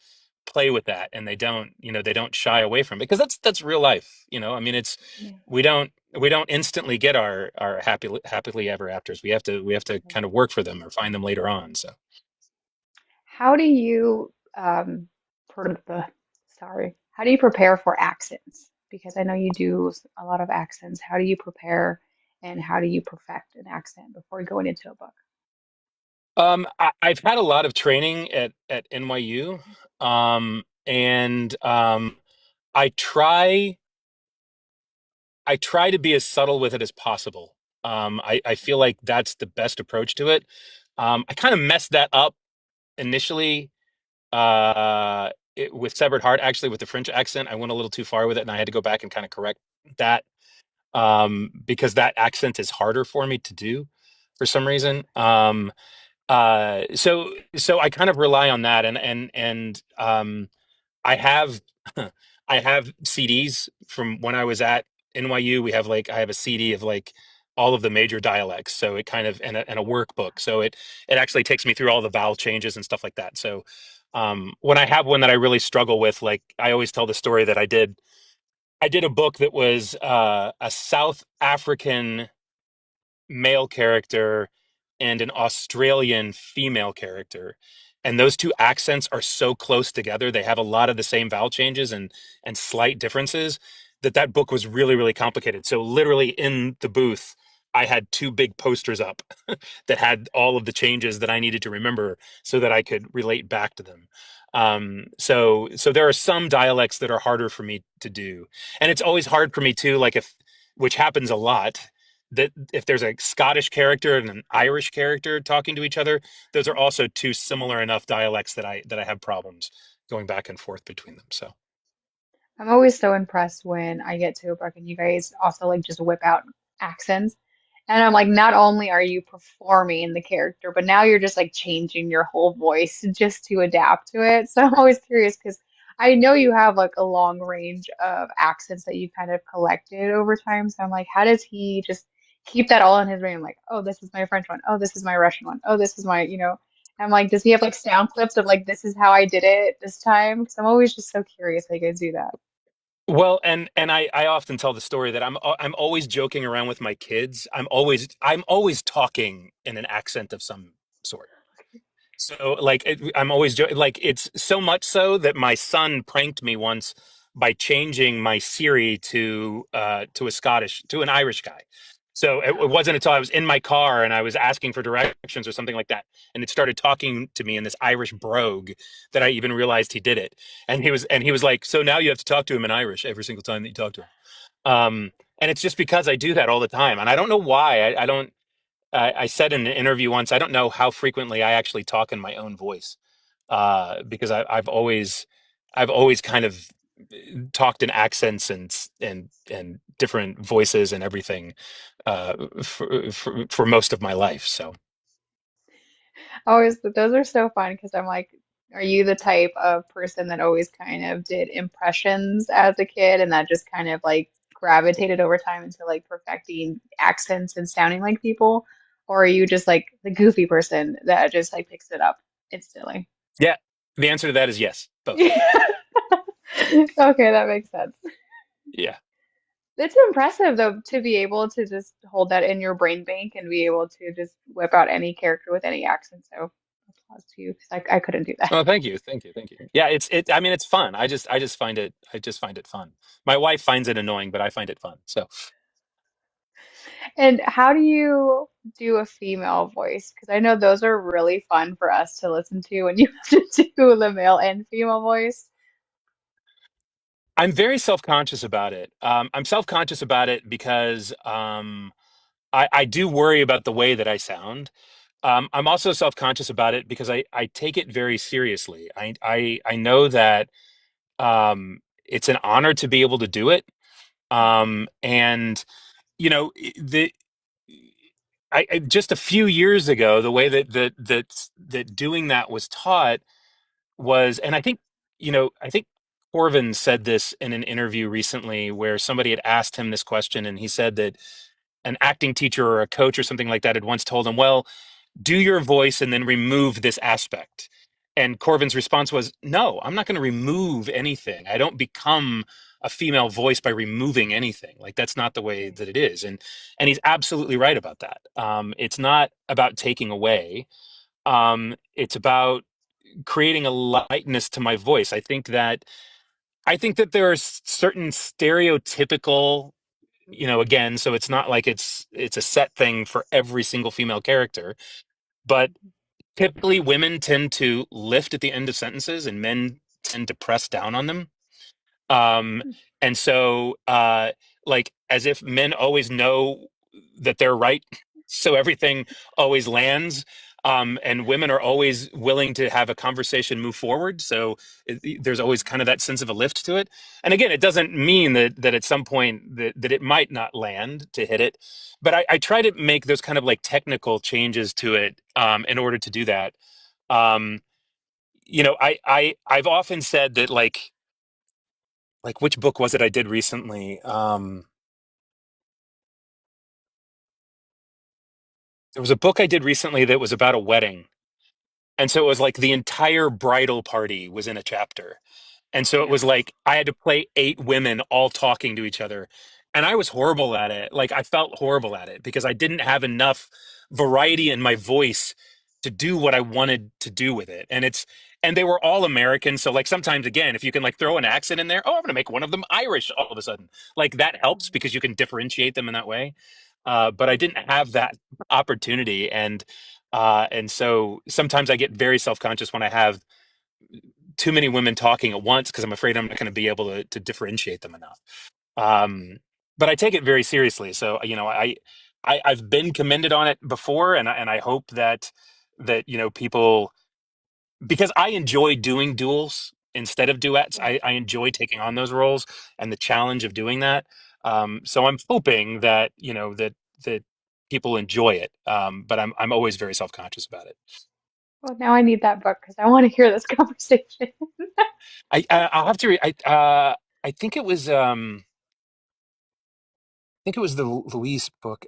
play with that and they don't shy away from it, because that's real life. I mean, it's Yeah. we don't instantly get our happily ever afters. We have to kind of work for them or find them later on. So How do you how do you prepare for accents? Because I know you do a lot of accents. How do you prepare and how do you perfect an accent before going into a book? I've had a lot of training at NYU, and I try I try to be as subtle with it as possible. I feel like that's the best approach to it. I kind of messed that up initially with Severed Heart, actually, with the French accent. I went a little too far with it, and I had to go back and kind of correct that, because that accent is harder for me to do for some reason. So I kind of rely on that, and I have I have CDs from when I was at NYU. I have a CD of like all of the major dialects. So it kind of and a workbook. So it actually takes me through all the vowel changes and stuff like that. So when I have one that I really struggle with, like I always tell the story that I did a book that was a South African male character and an Australian female character. And those two accents are so close together. They have a lot of the same vowel changes and slight differences that book was really, really complicated. So literally in the booth, I had two big posters up that had all of the changes that I needed to remember so that I could relate back to them. So there are some dialects that are harder for me to do. And it's always hard for me too, like if which happens a lot, that if there's a Scottish character and an Irish character talking to each other, those are also two similar enough dialects that I have problems going back and forth between them. So I'm always so impressed when I get to a book and you guys also like just whip out accents. And I'm like, not only are you performing the character, but now you're just like changing your whole voice just to adapt to it. So I'm always curious because I know you have like a long range of accents that you kind of collected over time. So I'm like, how does he just keep that all in his brain? Like, oh, this is my French one. Oh, this is my Russian one. Oh, this is my, I'm like, does he have like sound clips of like, this is how I did it this time? Because I'm always just so curious how you guys do that. well, and I often tell the story that I'm always joking around with my kids. I'm always talking in an accent of some sort. So like I'm always like it's so much so that my son pranked me once by changing my Siri to a Scottish to an Irish guy. So it wasn't until I was in my car and I was asking for directions or something like that, and it started talking to me in this Irish brogue that I even realized he did it. And he was like, "So now you have to talk to him in Irish every single time that you talk to him." And it's just because I do that all the time, and I don't know why. I don't. I said in an interview once, I don't know how frequently I actually talk in my own voice, because I've always kind of talked in accents and different voices and everything for most of my life. So Always, those are so fun because I'm like, are you the type of person that always kind of did impressions as a kid and that just kind of like gravitated over time into like perfecting accents and sounding like people? Or are you just like the goofy person that just like picks it up instantly? yeah, the answer to that is yes, both. Okay, that makes sense. Yeah. It's impressive though to be able to just hold that in your brain bank and be able to just whip out any character with any accent. So applause to you 'cause I couldn't do that. Oh, thank you, thank you, thank you. Yeah, it. I mean, it's fun. I just find it fun. My wife finds it annoying, but I find it fun. So And how do you do a female voice? Because I know those are really fun for us to listen to when you have to do the male and female voice. I'm very self-conscious about it. I'm self-conscious about it because I do worry about the way that I sound. I'm also self-conscious about it because I take it very seriously. I know that it's an honor to be able to do it. And you know the just a few years ago, the way that doing that was taught was, and I think I think Corvin said this in an interview recently where somebody had asked him this question, and he said that an acting teacher or a coach or something like that had once told him, well, do your voice and then remove this aspect. And Corvin's response was, no, I'm not going to remove anything. I don't become a female voice by removing anything. Like that's not the way Right. that it is. And he's absolutely right about that. It's not about taking away. It's about creating a lightness to my voice. I think that there are certain stereotypical, again, so it's not like it's a set thing for every single female character, but typically women tend to lift at the end of sentences and men tend to press down on them. Um, and so, like, as if men always know that they're right, so everything always lands. And women are always willing to have a conversation move forward. So there's always kind of that sense of a lift to it. And again, it doesn't mean that at some point that it might not land to hit it. But I try to make those kind of like technical changes to it in order to do that. Um, I've often said that like which book was it I did recently? There was a book I did recently that was about a wedding. And so it was like the entire bridal party was in a chapter. And so it was like I had to play eight women all talking to each other. And I was horrible at it. Like I felt horrible at it because I didn't have enough variety in my voice to do what I wanted to do with it. And they were all American. So like sometimes again, if you can like throw an accent in there, oh, I'm gonna make one of them Irish all of a sudden. Like that helps because you can differentiate them in that way. But I didn't have that opportunity. And so sometimes I get very self-conscious when I have too many women talking at once because I'm afraid I'm not going to be able to differentiate them enough. Um, but I take it very seriously. So, I've been commended on it before, and I hope that people, because I enjoy doing duels instead of duets. Yeah. I enjoy taking on those roles and the challenge of doing that. So I'm hoping that that people enjoy it. But I'm always very self conscious about it. Well, now I need that book because I want to hear this conversation. I'll have to read. I think it was I think it was the Luis book,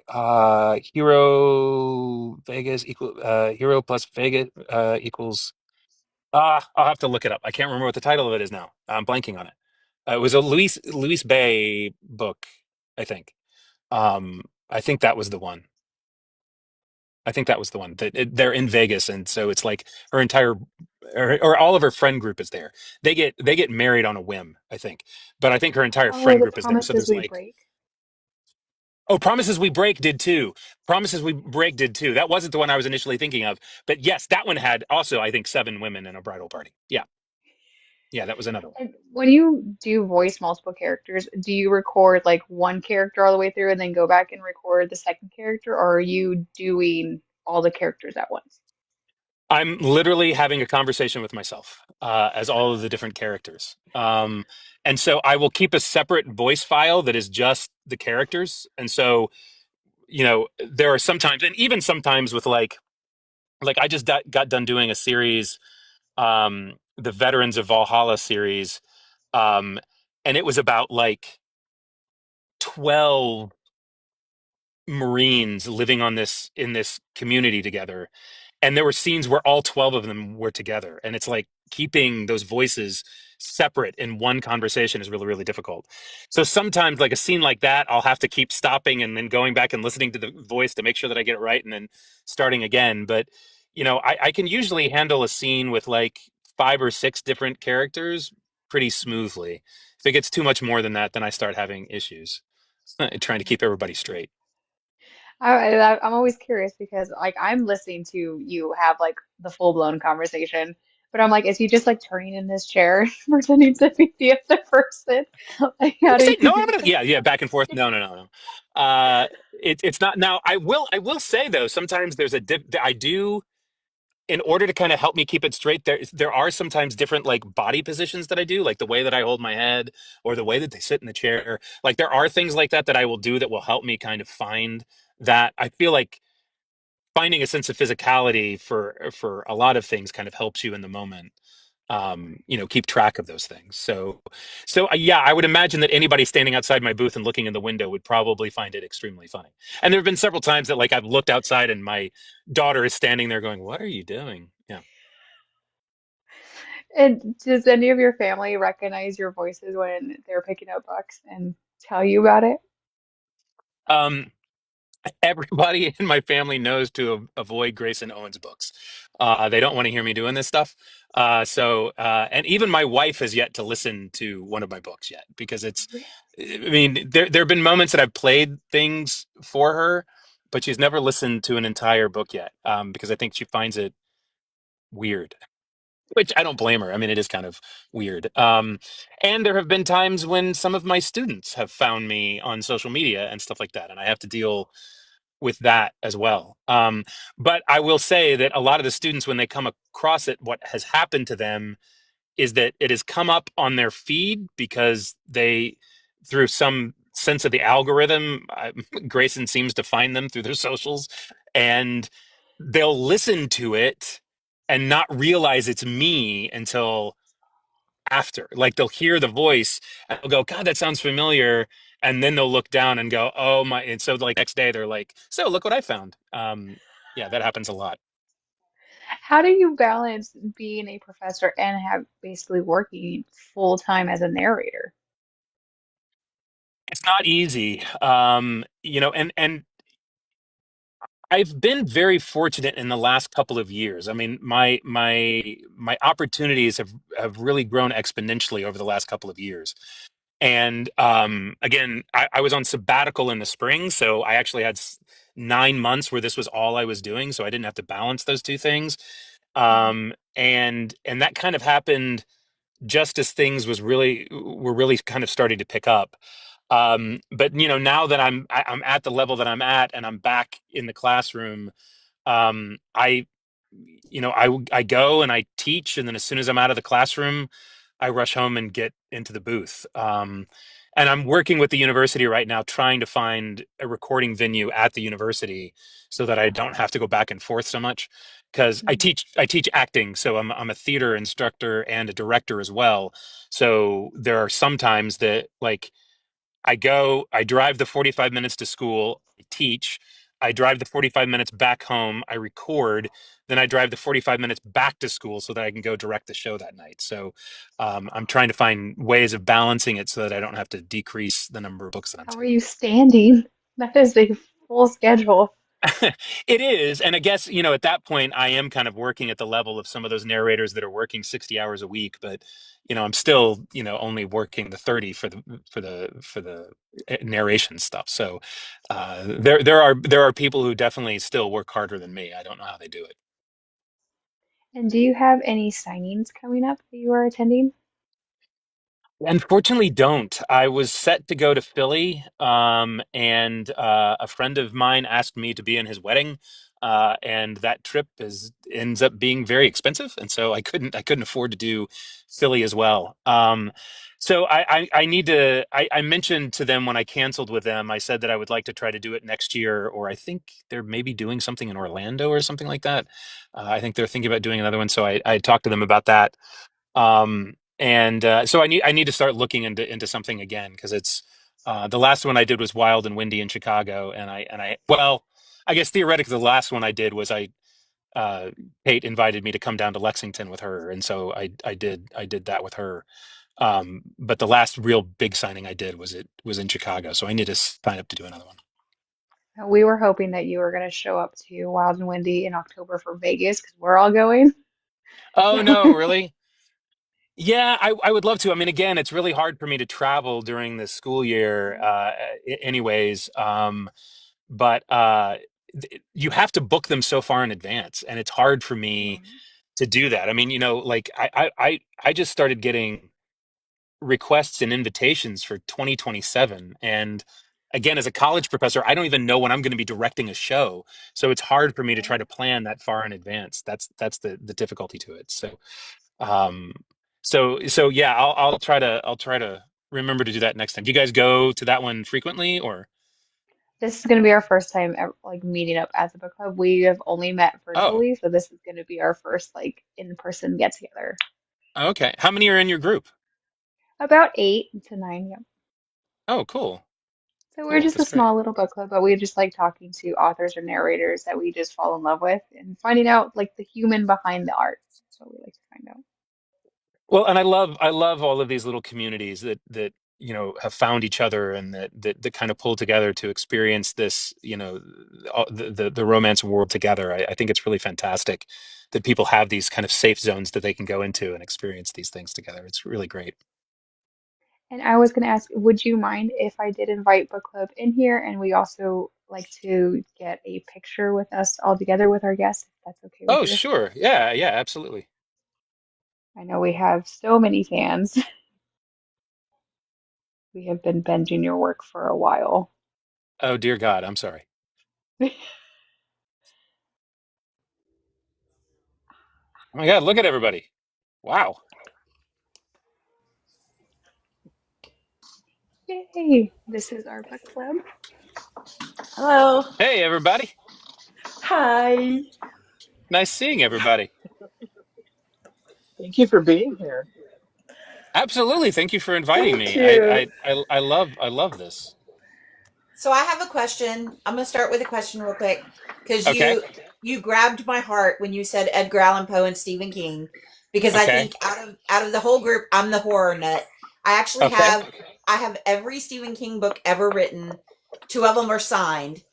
Hero Vegas equal Hero plus Vegas equals. I'll have to look it up. I can't remember what the title of it is now. I'm blanking on it. It was a Luis Bay book, I think. I think that was the one. I think that was the one that they're in Vegas, and so it's like her entire or all of her friend group is there. They get married on a whim, I think, but I think her entire Oh, friend the group is there. So promises there's we like, break. oh, Promises We Break did too. Promises We Break did too. That wasn't the one I was initially thinking of, but yes, that one had also, I think, 7 women in a bridal party. Yeah, yeah, that was another one. And when you do voice multiple characters, do you record like one character all the way through and then go back and record the second character, or are you doing all the characters at once? I'm literally having a conversation with myself as all of the different characters. And so I will keep a separate voice file that is just the characters. And so, there are sometimes, and even sometimes with like I just got done doing a series, the Veterans of Valhalla series, um, and it was about like 12 Marines living on this in this community together, and there were scenes where all 12 of them were together, and it's like keeping those voices separate in one conversation is really, really difficult. So sometimes like a scene like that, I'll have to keep stopping and then going back and listening to the voice to make sure that I get it right, and then starting again. But I can usually handle a scene with like 5 or 6 different characters pretty smoothly. If it gets too much more than that, then I start having issues trying to keep everybody straight. I'm always curious because like I'm listening to you have like the full-blown conversation, but I'm like, is he just like turning in his chair pretending to be the other person? Like, how do Say you no, do that? yeah, yeah, back and forth. No, no, no, no. It's not. Now I will say though, sometimes there's a dip. I do, in order to kind of help me keep it straight. There are sometimes different like body positions that I do, like the way that I hold my head or the way that they sit in the chair. Like there are things like that that I will do that will help me kind of find that. I feel like finding a sense of physicality for a lot of things kind of helps you in the moment, keep track of those things. So yeah, I would imagine that anybody standing outside my booth and looking in the window would probably find it extremely funny. And there have been several times that like I've looked outside and my daughter is standing there going, "What are you doing?" Yeah. And does any of your family recognize your voices when they're picking up books and tell you about it? Um, Everybody in my family knows to avoid Grayson Owens books. They don't want to hear me doing this stuff. And even my wife has yet to listen to one of my books yet because it's, Really? I mean, there have been moments that I've played things for her, but she's never listened to an entire book yet, because I think she finds it weird, which I don't blame her. I mean, it is kind of weird. And there have been times when some of my students have found me on social media and stuff like that, and I have to deal with that as well. But I will say that a lot of the students, when they come across it, what has happened to them is that it has come up on their feed because through some sense of the algorithm, Grayson seems to find them through their socials, and they'll listen to it and not realize it's me until after. Like they'll hear the voice and they'll go, "God, that sounds familiar." And then they'll look down and go, "Oh my." And so like next day they're like, "So look what I found." Yeah, that happens a lot. How do you balance being a professor and have basically working full time as a narrator? It's not easy. And I've been very fortunate in the last couple of years. I mean, my opportunities have really grown exponentially over the last couple of years. And again, I was on sabbatical in the spring, so I actually had 9 months where this was all I was doing, so I didn't have to balance those two things. Mhm. And that kind of happened just as things were really kind of starting to pick up. But now that I'm at the level that I'm at, and I'm back in the classroom, I I go and I teach, and then as soon as I'm out of the classroom, I rush home and get into the booth. And I'm working with the university right now, trying to find a recording venue at the university so that I don't have to go back and forth so much. Because I Mhm. teach acting, so I'm a theater instructor and a director as well. So there are some times that, like, I drive the 45 minutes to school, I teach, I drive the 45 minutes back home, I record, then I drive the 45 minutes back to school so that I can go direct the show that night. So I'm trying to find ways of balancing it so that I don't have to decrease the number of books that I'm How are taking. you standing? That is a full schedule. It is. And I guess, at that point, I am kind of working at the level of some of those narrators that are working 60 hours a week, but, I'm still, only working the 30 for the narration stuff. So, there are people who definitely still work harder than me. I don't know how they do it. And do you have any signings coming up that you are attending? Unfortunately, don't. I was set to go to Philly, and a friend of mine asked me to be in his wedding, and that trip is ends up being very expensive, and so I couldn't afford to do Philly as well. So I need to. I mentioned to them when I canceled with them. I said that I would like to try to do it next year, or I think they're maybe doing something in Orlando or something like that. I think they're thinking about doing another one, so I talked to them about that. And so I need to start looking into something again, because it's the last one I did was Wild and Windy in Chicago, and I well, I guess theoretically the last one I did was uh, Kate invited me to come down to Lexington with her, and so I did that with her. But the last real big signing I did was in Chicago, so I need to sign up to do another one. We were hoping that you were going to show up to Wild and Windy in October for Vegas because we're all going. Oh So, no, really? Yeah, I would love to. I mean, again, it's really hard for me to travel during the school year, anyways. But you have to book them so far in advance, and it's hard for me right. to do that. I mean, like I just started getting requests and invitations for 2027, and again, as a college professor, I don't even know when I'm going to be directing a show, so it's hard for me to try to plan that far in advance. That's the difficulty to it. Um, so yeah, I'll try to remember to do that next time. Do you guys go to that one frequently, or? This is going to be our first time ever, like meeting up as a book club. We have only met Oh, virtually, so this is going to be our first like in-person get together. okay. How many are in your group? About 8 to 9, yeah. Oh, cool. So we're Cool. just a That's great. small little book club, but we just like talking to authors or narrators that we just fall in love with and finding out like the human behind the art. That's what we like to find out. Well, and I love all of these little communities that have found each other, and that kind of pull together to experience this, the romance world together. I think it's really fantastic that people have these kind of safe zones that they can go into and experience these things together. It's really great. And I was going to ask, would you mind if I did invite book club in here and we also like to get a picture with us all together with our guests, if that's okay with Oh, you? sure. Yeah, yeah, absolutely. I know we have so many fans. We have been binging your work for a while. Oh, dear God, I'm sorry. Oh my God, look at everybody. Wow. Yay! This is our book club. Hello. Hey, everybody. Hi. Nice seeing everybody. Thank you for being here. Absolutely. Thank you for inviting Thank me. you. I love this. So I have a question. I'm going to start with a question real quick because Okay. you grabbed my heart when you said Edgar Allan Poe and Stephen King because I Okay. think out of the whole group I'm the horror nut. I actually Okay. have every Stephen King book ever written. Two of them are signed.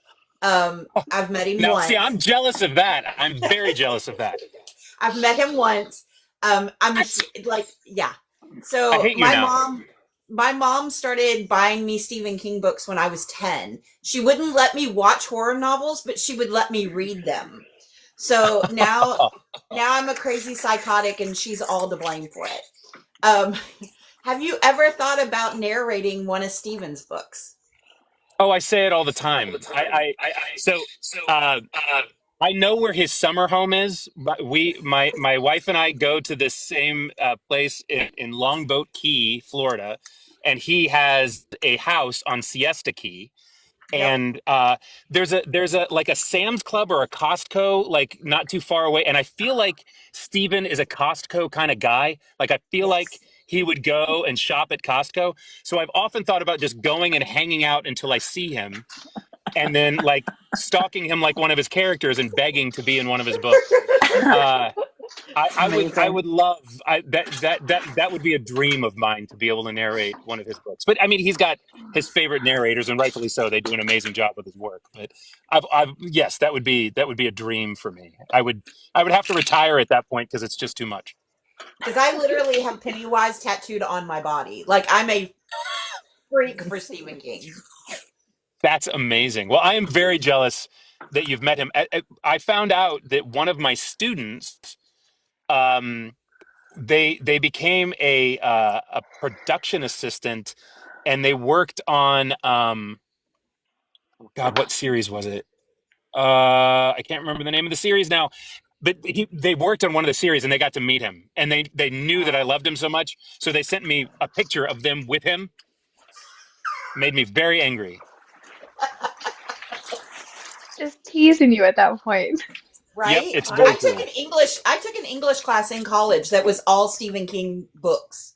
I've met him Now, see, I'm once. jealous of that. I'm very jealous of that. I've met him once. What? like, yeah. I So hate you now. my mom started buying me Stephen King books when I was 10. She wouldn't let me watch horror novels, but she would let me read them. So now I'm a crazy psychotic and she's all to blame for it. Um, Have you ever thought about narrating one of Stephen's books? Oh, I say it all the time. So uh, I know where his summer home is. But my wife and I go to this same place in Longboat Key, Florida, and he has a house on Siesta Key. Yep. And there's a like a Sam's Club or a Costco like not too far away, and I feel like Steven is a Costco kind of guy. Like I feel like Yes. he would go and shop at Costco. So I've often thought about just going and hanging out until I see him, and then like stalking him like one of his characters and begging to be in one of his books. Uh, I would Amazing. love that would be a dream of mine to be able to narrate one of his books. But I mean, he's got his favorite narrators, and rightfully so. They do an amazing job with his work. But I've yes, that would be a dream for me. I would have to retire at that point because it's just too much. Because I literally have Pennywise tattooed on my body. Like I'm a freak for Stephen King. That's amazing. Well, I am very jealous that you've met him. I found out that one of my students, um, they became a production assistant, and they worked on God, what series was it? I can't remember the name of the series now, but they worked on one of the series, and they got to meet him, and they knew that I loved him so much, so they sent me a picture of them with him. Made me very angry. Just teasing you at that point. Yep, Right? it's I very I took cool. an English I took an English class in college that was all Stephen King books.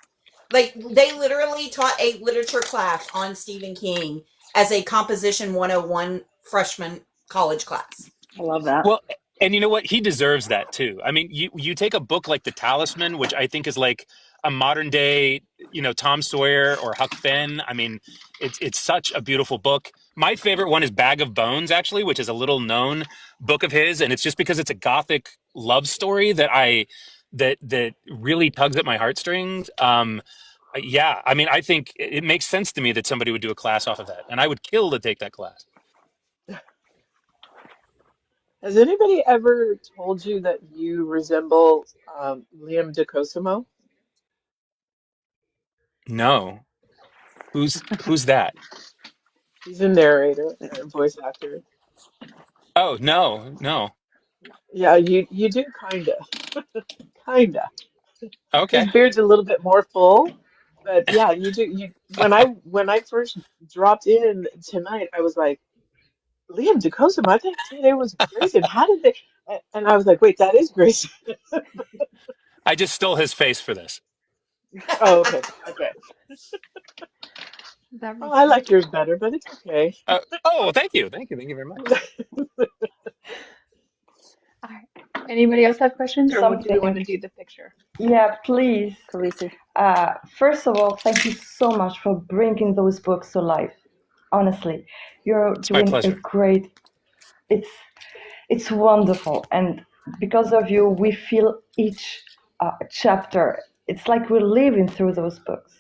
Like they literally taught a literature class on Stephen King as a composition 101 freshman college class. love that. Well, and you know what? He deserves that too. I mean, you take a book like The Talisman, which I think is like a modern day, Tom Sawyer or Huck Finn. I mean, it's such a beautiful book. My favorite one is Bag of Bones, actually, which is a little known book of his, and it's just because it's a gothic love story that really tugs at my heartstrings. Yeah, I mean, I think it makes sense to me that somebody would do a class off of that, and I would kill to take that class. Has anybody ever told you that you resemble Liam DeCosimo? No, who's that? He's a narrator and a voice actor. Oh, no, no. Yeah, you do kinda. His Okay. beard's a little bit more full, but yeah, you do. You when I first dropped in tonight, I was like, Liam DeCosimo. I thought today was Grayson. How did they? And I was like, wait, that is Grayson. I just stole his face for this. Oh, okay, okay. That Oh, makes I sense. like yours better, but it's okay. Oh, thank you. Thank you. Thank you very much. All right. Anybody else have questions, or do we want to Something. do the picture? Yeah, please. Khaleesi. First of all, thank you so much for bringing those books to life. Honestly, you're It's my doing a pleasure. great. It's it's wonderful, and because of you, we feel each chapter. It's like we're living through those books.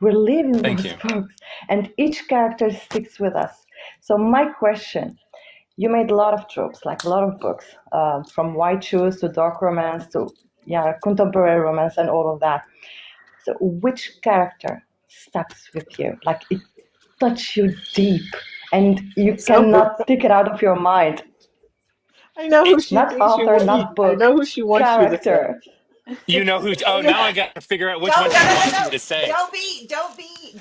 We're living Thank those you. books, and each character sticks with us. So my question: you made a lot of tropes, like a lot of books, from white shoes to dark romance to yeah, contemporary romance and all of that. So which character sticks with you? Like it touched you deep, and you So cannot pick it out of your mind. I know who she Not thinks you author, want. not I book, know who she wants you to say. character. You know who? I Oh, know. now I got to figure out which Don't one no she no no wants no. me to say.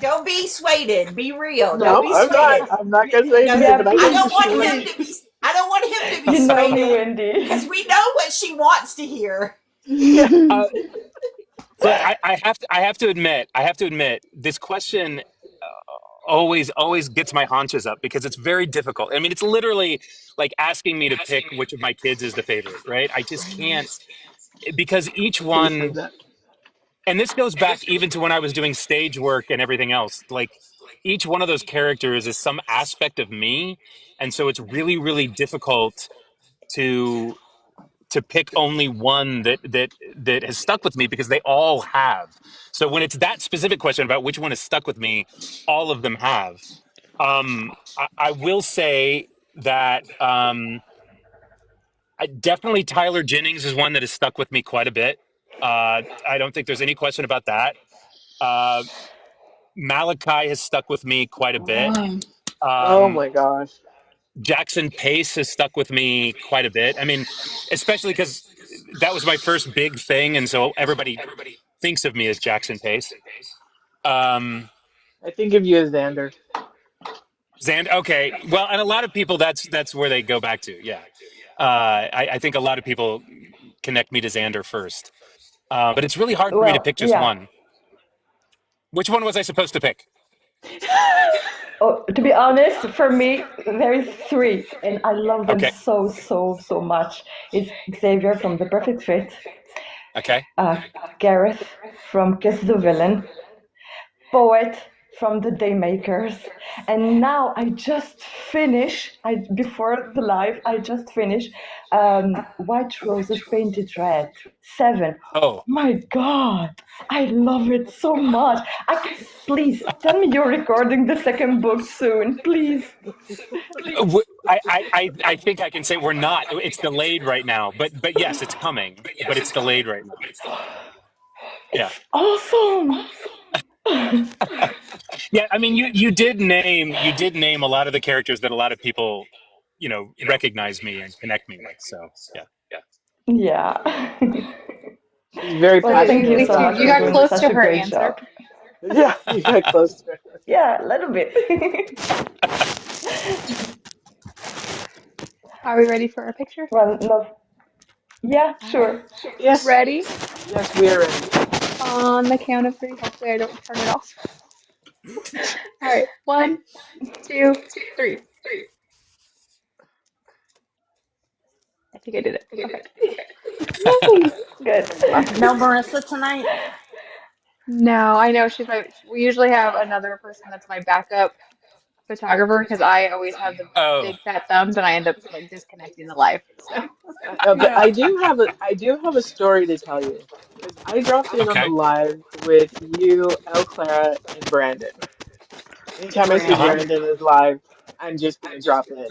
Don't be swayed. Be real. Don't No, be I'm not. swayed. I'm not gonna say No, anything, Yeah, but I I know who don't please, she want wants. him please. to be I don't want him to be You know me, swayed Wendy. because we know what she wants to hear. Yeah. Uh, so I have to admit, this question always gets my haunches up because it's very difficult. I mean, it's literally like asking me to pick which of my kids is the favorite, right? I just I know. can't because each I should have one, said that. and this goes back even to when I was doing stage work and everything else. Like each one of those characters is some aspect of me, and so it's really difficult to pick only one that has stuck with me because they all have. So when it's that specific question about which one has stuck with me, all of them have. I will say that definitely Tyler Jennings is one that has stuck with me quite a bit. I don't think there's any question about that. Uh, Malachi has stuck with me quite a bit. Oh Um, my gosh. Jackson Pace has stuck with me quite a bit. I mean, especially because that was my first big thing, and so everybody thinks of me as Jackson Pace. Um, I think of you as Xander. Okay, well, and a lot of people that's where they go back to. Yeah, I think a lot of people connect me to Xander first, but it's really hard for me to Well, pick just yeah. one. Which one was I supposed to pick? Oh, to be honest, for me, there is three, and I love them Okay, so, so, so much. It's Xavier from The Perfect Fit, okay. uh, Gareth from Kiss the Villain, Poet from The Daymakers, and now I just finished. I before the live, I just finished White Roses Painted Red 7. Oh, My God, I love it so much. Please tell me you're recording the second book soon, please. I think I can say we're not. It's delayed right now, but yes, it's coming, but it's delayed right now. Yeah. It's awesome. Yeah, I mean, you did name a lot of the characters that a lot of people, recognize me and connect me with. So yeah, Yeah. She's very Well, Wait, thank wait, you passionate wait, so you about much you for got doing Xander. close such to a her great answer. job. Yeah, you got close to her. Yeah, a little bit. Are we ready for our picture? Well, no. Yeah, All right. sure. Yes, Ready? yes, we are ready. On the count of three. Hopefully, I don't turn it off. All right. One, two, three. I think I did it. Okay. Yay! Good. No Marissa tonight? No, I know she's my. We usually have another person that's my backup photographer because I always have the Oh, big fat thumbs and I end up like disconnecting the live. So, But Yeah. I do have a story to tell you because I dropped in on the okay. live with you, El Clara, and Brandon. Anytime I see Uh-huh. Brandon. Brandon is live, I'm just gonna drop in.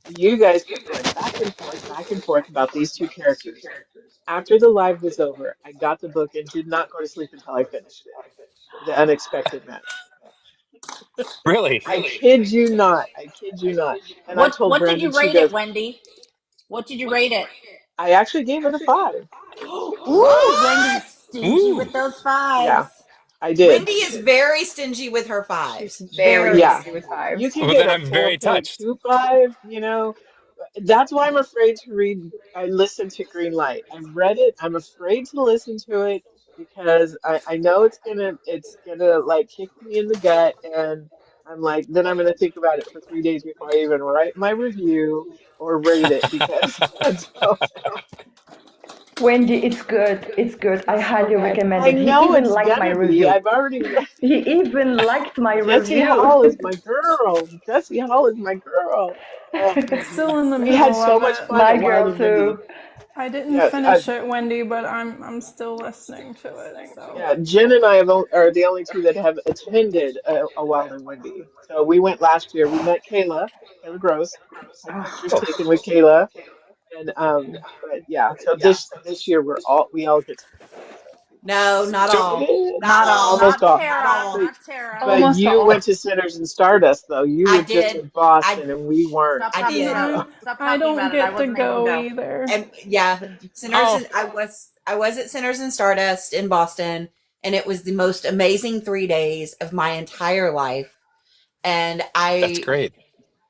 You guys kept going back and forth about these two characters. After the live was over, I got the book and did not go to sleep until I finished it. The Unexpected Match. Really? I kid you not. I kid you not. And I told What did Brandon, you she rate it, goes, Wendy? What did you rate it? I actually gave it a 5. Ooh, Wendy's stingy with Ooh. those Yeah, fives. I did. Wendy is very stingy with her she's fives. very Very Yeah, stingy with stingy. you fives. can Well, get then a I'm very touched. 4.25, you know. That's why I'm afraid to read. I listen to Green Light. I've read it. I'm afraid to listen to it because I know it's gonna like kick me in the gut, and I'm like then I'm gonna think about it for 3 days before I even write my review or rate it because I don't know. Wendy, it's good. It's good. I It's so highly good. recommend I it. He know even it's liked my gonna be. review. I've already read. He even liked my Jesse review. Hall is my girl. Jesse Hall is my girl. Oh, I'm still in the we had middle so of much it. fun My at Wild girl and Windy. too. I didn't Yeah, finish it, Wendy, but I'm still listening to it. So yeah. Jen and I are the only two that have attended a Wild and Windy. So we went last year. We met Kayla Gross, had pictures Oh, taken with Kayla, and but yeah. So this year we all get to go. So No, not So all. Not Not all. almost Not all. Not Tara, all. But not Tara. but Almost you all. went to Sinners and Stardust though. You I were just did. in I Boston and we weren't. I did. I Stop I talking don't about it. I get to wasn't able to go go. either. And yeah, Sinners oh, and I was at Sinners and Stardust in Boston, and it was the most amazing 3 days of my entire life. And that's great.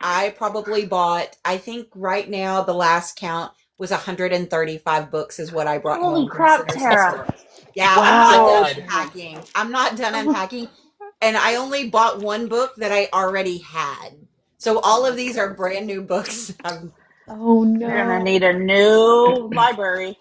I probably bought, I think right now the last count was 135 books is what I brought Holy home from crap, Sinners and Tara. Stardust. Yeah, I'm Oh my not done Wow. God. unpacking. I'm not done Oh, unpacking. And I only bought one book that I already had. So all of these are brand new books. oh You're gonna no. need a new library.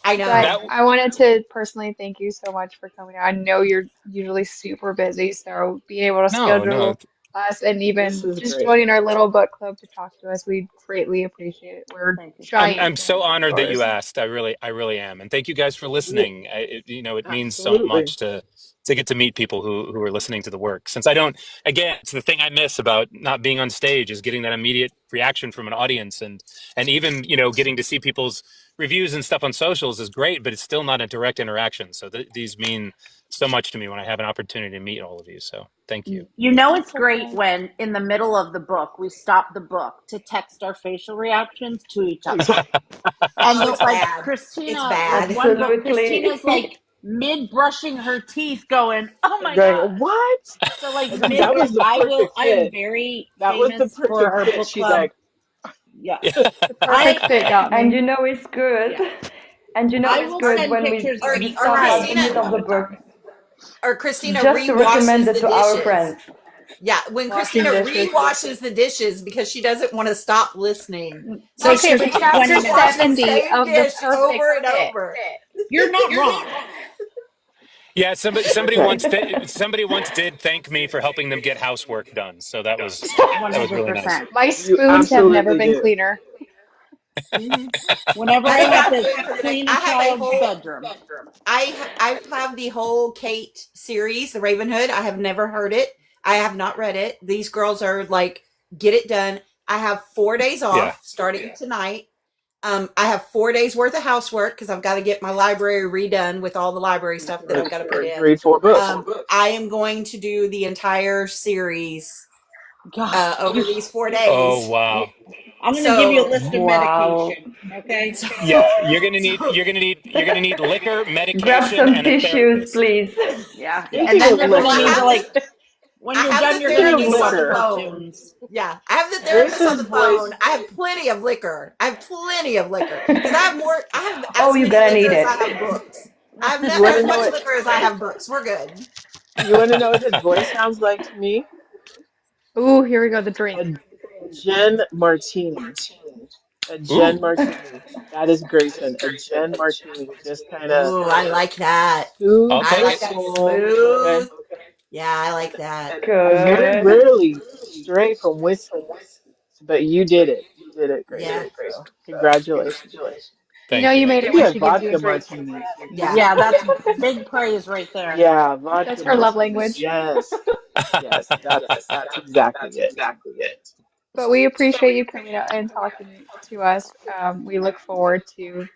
I But know. That I wanted to personally thank you so much for coming on. I know you're usually super busy, so being able to no. schedule us and This even is just great. joining our little book club to talk to us, we greatly appreciate it. We're Thank you so giant I'm much. so fans of honored that you yours. asked. I really am. And thank you guys for Yeah, listening. It means so absolutely. much to get to meet people who are listening to the work. Since I don't, again, it's the thing I miss about not being on stage is getting that immediate reaction from an audience, and even getting to see people's reviews and stuff on socials is great, but it's still not a direct interaction. So these mean so much to me when I have an opportunity to meet all of you. So thank you. You know, That's it's so great kind. when in the middle of the book we stop the book to text our facial reactions to each other. Exactly. And Oh, the, it's like bad. It's Christina, like bad. one book, Absolutely. Christina's like mid brushing her teeth, going, "Oh my Going, god!" what? So like And then mid, that was the perfect I am fit. very That was the famous for perfect our fit. book She's club. like, Yeah, Yeah. The perfect fit got And me. you know it's good. yeah. And you know I it's will good send when we pictures Or of we me or stop at crying the if Christina you mid of want the to book talk. or Christina just to recommend rewashes it the to our dishes. friends. Yeah, when Washing Christina dishes. rewashes the dishes because she doesn't want to stop listening. So Like Okay, she'll but every chapter 20 rewash minutes. the 70 same of the dish perfect over and fit. over. You're not wrong. Yeah, Okay. somebody once did thank me for helping them get housework done. So that was really nice. 100%. My you spoons have never absolutely been do. cleaner. Hmm. Whenever I I have have to the clean a I have a child's whole bedroom. I have the whole Kate series, the Ravenhood. I have never heard it. I have not read it. These girls are like, get it done. I have 4 days Yeah. off starting tonight. I have 4 days worth of housework because I've got to get my library redone with all the library You stuff can that I've got to put in. read 4 books. I am going to do the entire series God, over these four Oh days. wow. I'm going to give you a So, list of Wow. medication, okay? so, Yeah, so, you're gonna need liquor, Grab medication, some and a tissues, therapist. please. Yeah. and And Speaking then of you're that, going well, to liquor, need to, like, when I you're have done, the you're going speaking to of need to therapist on watch the liquor, phone. cartoons. Yeah, I have the therapist on Grayson's the phone. voice. I have plenty of liquor. I have plenty of liquor because I have more. I have Oh, as you're many gonna liquor need as I it. have books. I have You want to as know much what? liquor as I have books. We're good. You want to know what his voice sounds like to me? Ooh, here we go, the A drink. Jen Martini. A Jen Ooh. Martini. That is Grayson. A Jen Martini. Just kind of Ooh, I like that. I'll soothes I take the like it. that soul. Okay. smooth. Yeah, I like that. I very Good. rarely stray from whiskey, but you did it. You did it, Yeah, Grayson. So congratulations. You know Thank you you. made it Maybe when a she gives you a vodka drink. martini. yeah. Yeah, that's big praise right there. Yeah, That's vodka her love martini. language. Yes. Yes, that's exactly it. But we appreciate you coming out and talking to us. We look forward to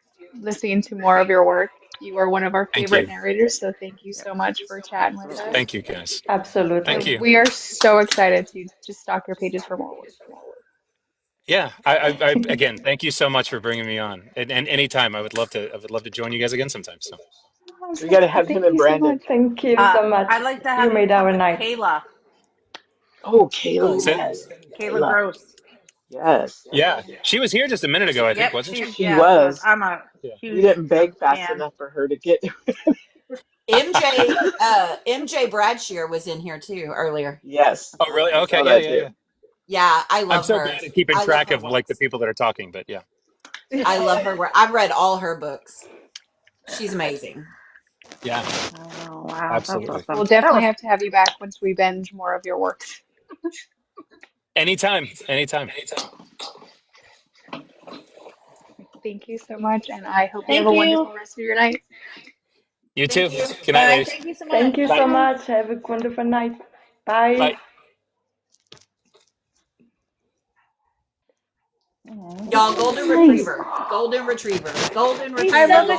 listening to more of your work. You are one of our Thank favorite you. narrators, so thank you Yep, so much for chatting with absolutely. us. Thank you, guys. Thank And Absolutely. you. we are so excited to just stalk your pages for more work. Yeah. Again, thank you so much for bringing me on. And anytime, I would love to join you guys again sometime. So We got to Well, have him thank and you so Brandon. much. Thank you so much. I'd like to You have you made come our with night. Kayla, Oh, Kayla, Sid? yes. Kayla Kayla, Gross. yes. Yeah. She was here just a minute ago, I think, Yep, wasn't she? She was. I'm a Yeah. We huge didn't beg fast fan. enough for her to get. MJ Bradshear was in here too earlier. Yes, Oh, really? I Okay. saw Yeah, that yeah, too. yeah. Yeah, I I'm love so her. bad at keeping I love track her of like the books. people that are talking, but yeah. I love her work. I've read all her books. She's amazing. Yeah, Oh, wow, that's absolutely. We'll awesome. That definitely was have to have you back once we binge more of your works. Anytime. Anytime. Thank you so much, and I hope you have Thank a you. wonderful rest of your night. You Thank too. you. Good night, Bye. ladies. Thank you so Thank you much. Bye. so Bye. much. Have a wonderful night. Bye. Bye. Oh, Y'all, so golden nice. retriever. Golden retriever. Golden He's I retriever. love so it. Golden